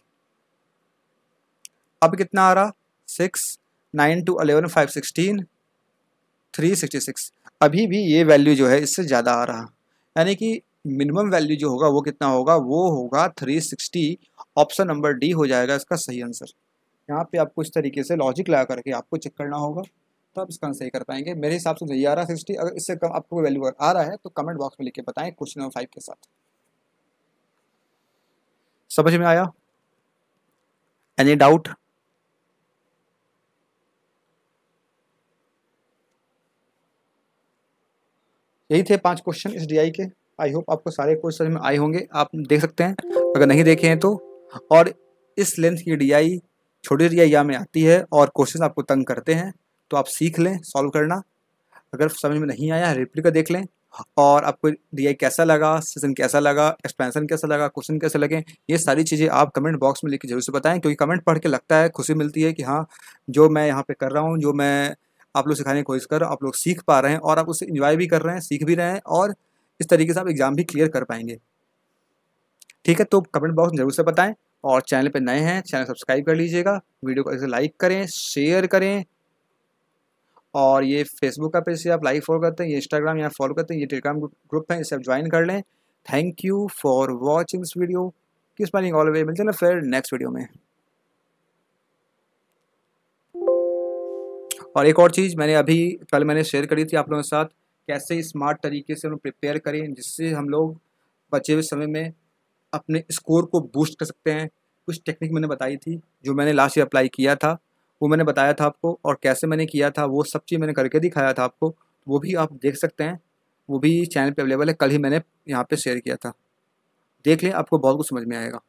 अब कितना आ रहा, 6, 9 to 11, 5, 16, 366। अभी भी ये वैल्यू जो है इससे ज़्यादा आ रहा, यानी कि मिनिमम वैल्यू जो होगा वो कितना होगा, वो होगा 360। ऑप्शन नंबर डी हो जाएगा इसका सही आंसर। यहाँ पे आपको इस तरीके से लॉजिक लगा करके आपको चेक करना होगा, तो आप इसका आंसर सही कर पाएंगे। मेरे हिसाब से सही आ रहा है 60। अगर इससे कम आपको वैल्यू आ रहा है तो कमेंट बॉक्स में लिख के बताएं क्वेश्चन नंबर 5 के साथ। समझ में आया? Any doubt? यही थे 5 क्वेश्चन इस डीआई के। आई होप आपको सारे क्वेश्चन में आए होंगे, आप देख सकते हैं अगर नहीं देखे हैं तो। और इस लेंथ की डीआई छोटी डीआई में आती है और क्वेश्चन आपको तंग करते हैं, तो आप सीख लें सॉल्व करना। अगर समझ में नहीं आया रिप्ली का देख लें, और आपको डीआई कैसा लगा, सेशन कैसा लगा, एक्सपेंशन कैसा लगा, क्वेश्चन कैसे लगे, ये सारी चीज़ें आप कमेंट बॉक्स में लिख के जरूर से बताएं, क्योंकि कमेंट पढ़ के लगता है खुशी मिलती है कि हाँ जो मैं यहाँ पे कर रहा हूँ, जो मैं आप लोग सिखाने की कोशिश कर रहा हूँ, आप लोग सीख पा रहे हैं और आप उससे इंजॉय भी कर रहे हैं, सीख भी रहे हैं, और इस तरीके से आप एग्ज़ाम भी क्लियर कर पाएंगे। ठीक है, तो कमेंट बॉक्स में जरूर से बताएं, और चैनल पर नए हैं चैनल सब्सक्राइब कर लीजिएगा, वीडियो को ऐसे लाइक करें, शेयर करें, और ये फेसबुक का पेज से आप लाइक फॉलो करते हैं, ये इंस्टाग्राम यहाँ फॉलो करते हैं, ये टेलीग्राम ग्रुप है, इसे आप ज्वाइन कर लें। Thank you for watching this video, keep smiling always. मिलते हैं फिर नेक्स्ट वीडियो में। और एक और चीज़ मैंने अभी कल मैंने शेयर करी थी आप लोगों के साथ, कैसे स्मार्ट तरीके से हम प्रिपेयर करें जिससे हम लोग बचे हुए समय में अपने स्कोर को बूस्ट कर सकते हैं। कुछ टेक्निक मैंने बताई थी, जो मैंने लास्ट ईयर अप्लाई किया था वो मैंने बताया था आपको, और कैसे मैंने किया था वो सब चीज़ मैंने करके दिखाया था आपको, वो भी आप देख सकते हैं, वो भी चैनल पे अवेलेबल है, कल ही मैंने यहाँ पे शेयर किया था, देख लें आपको बहुत कुछ समझ में आएगा।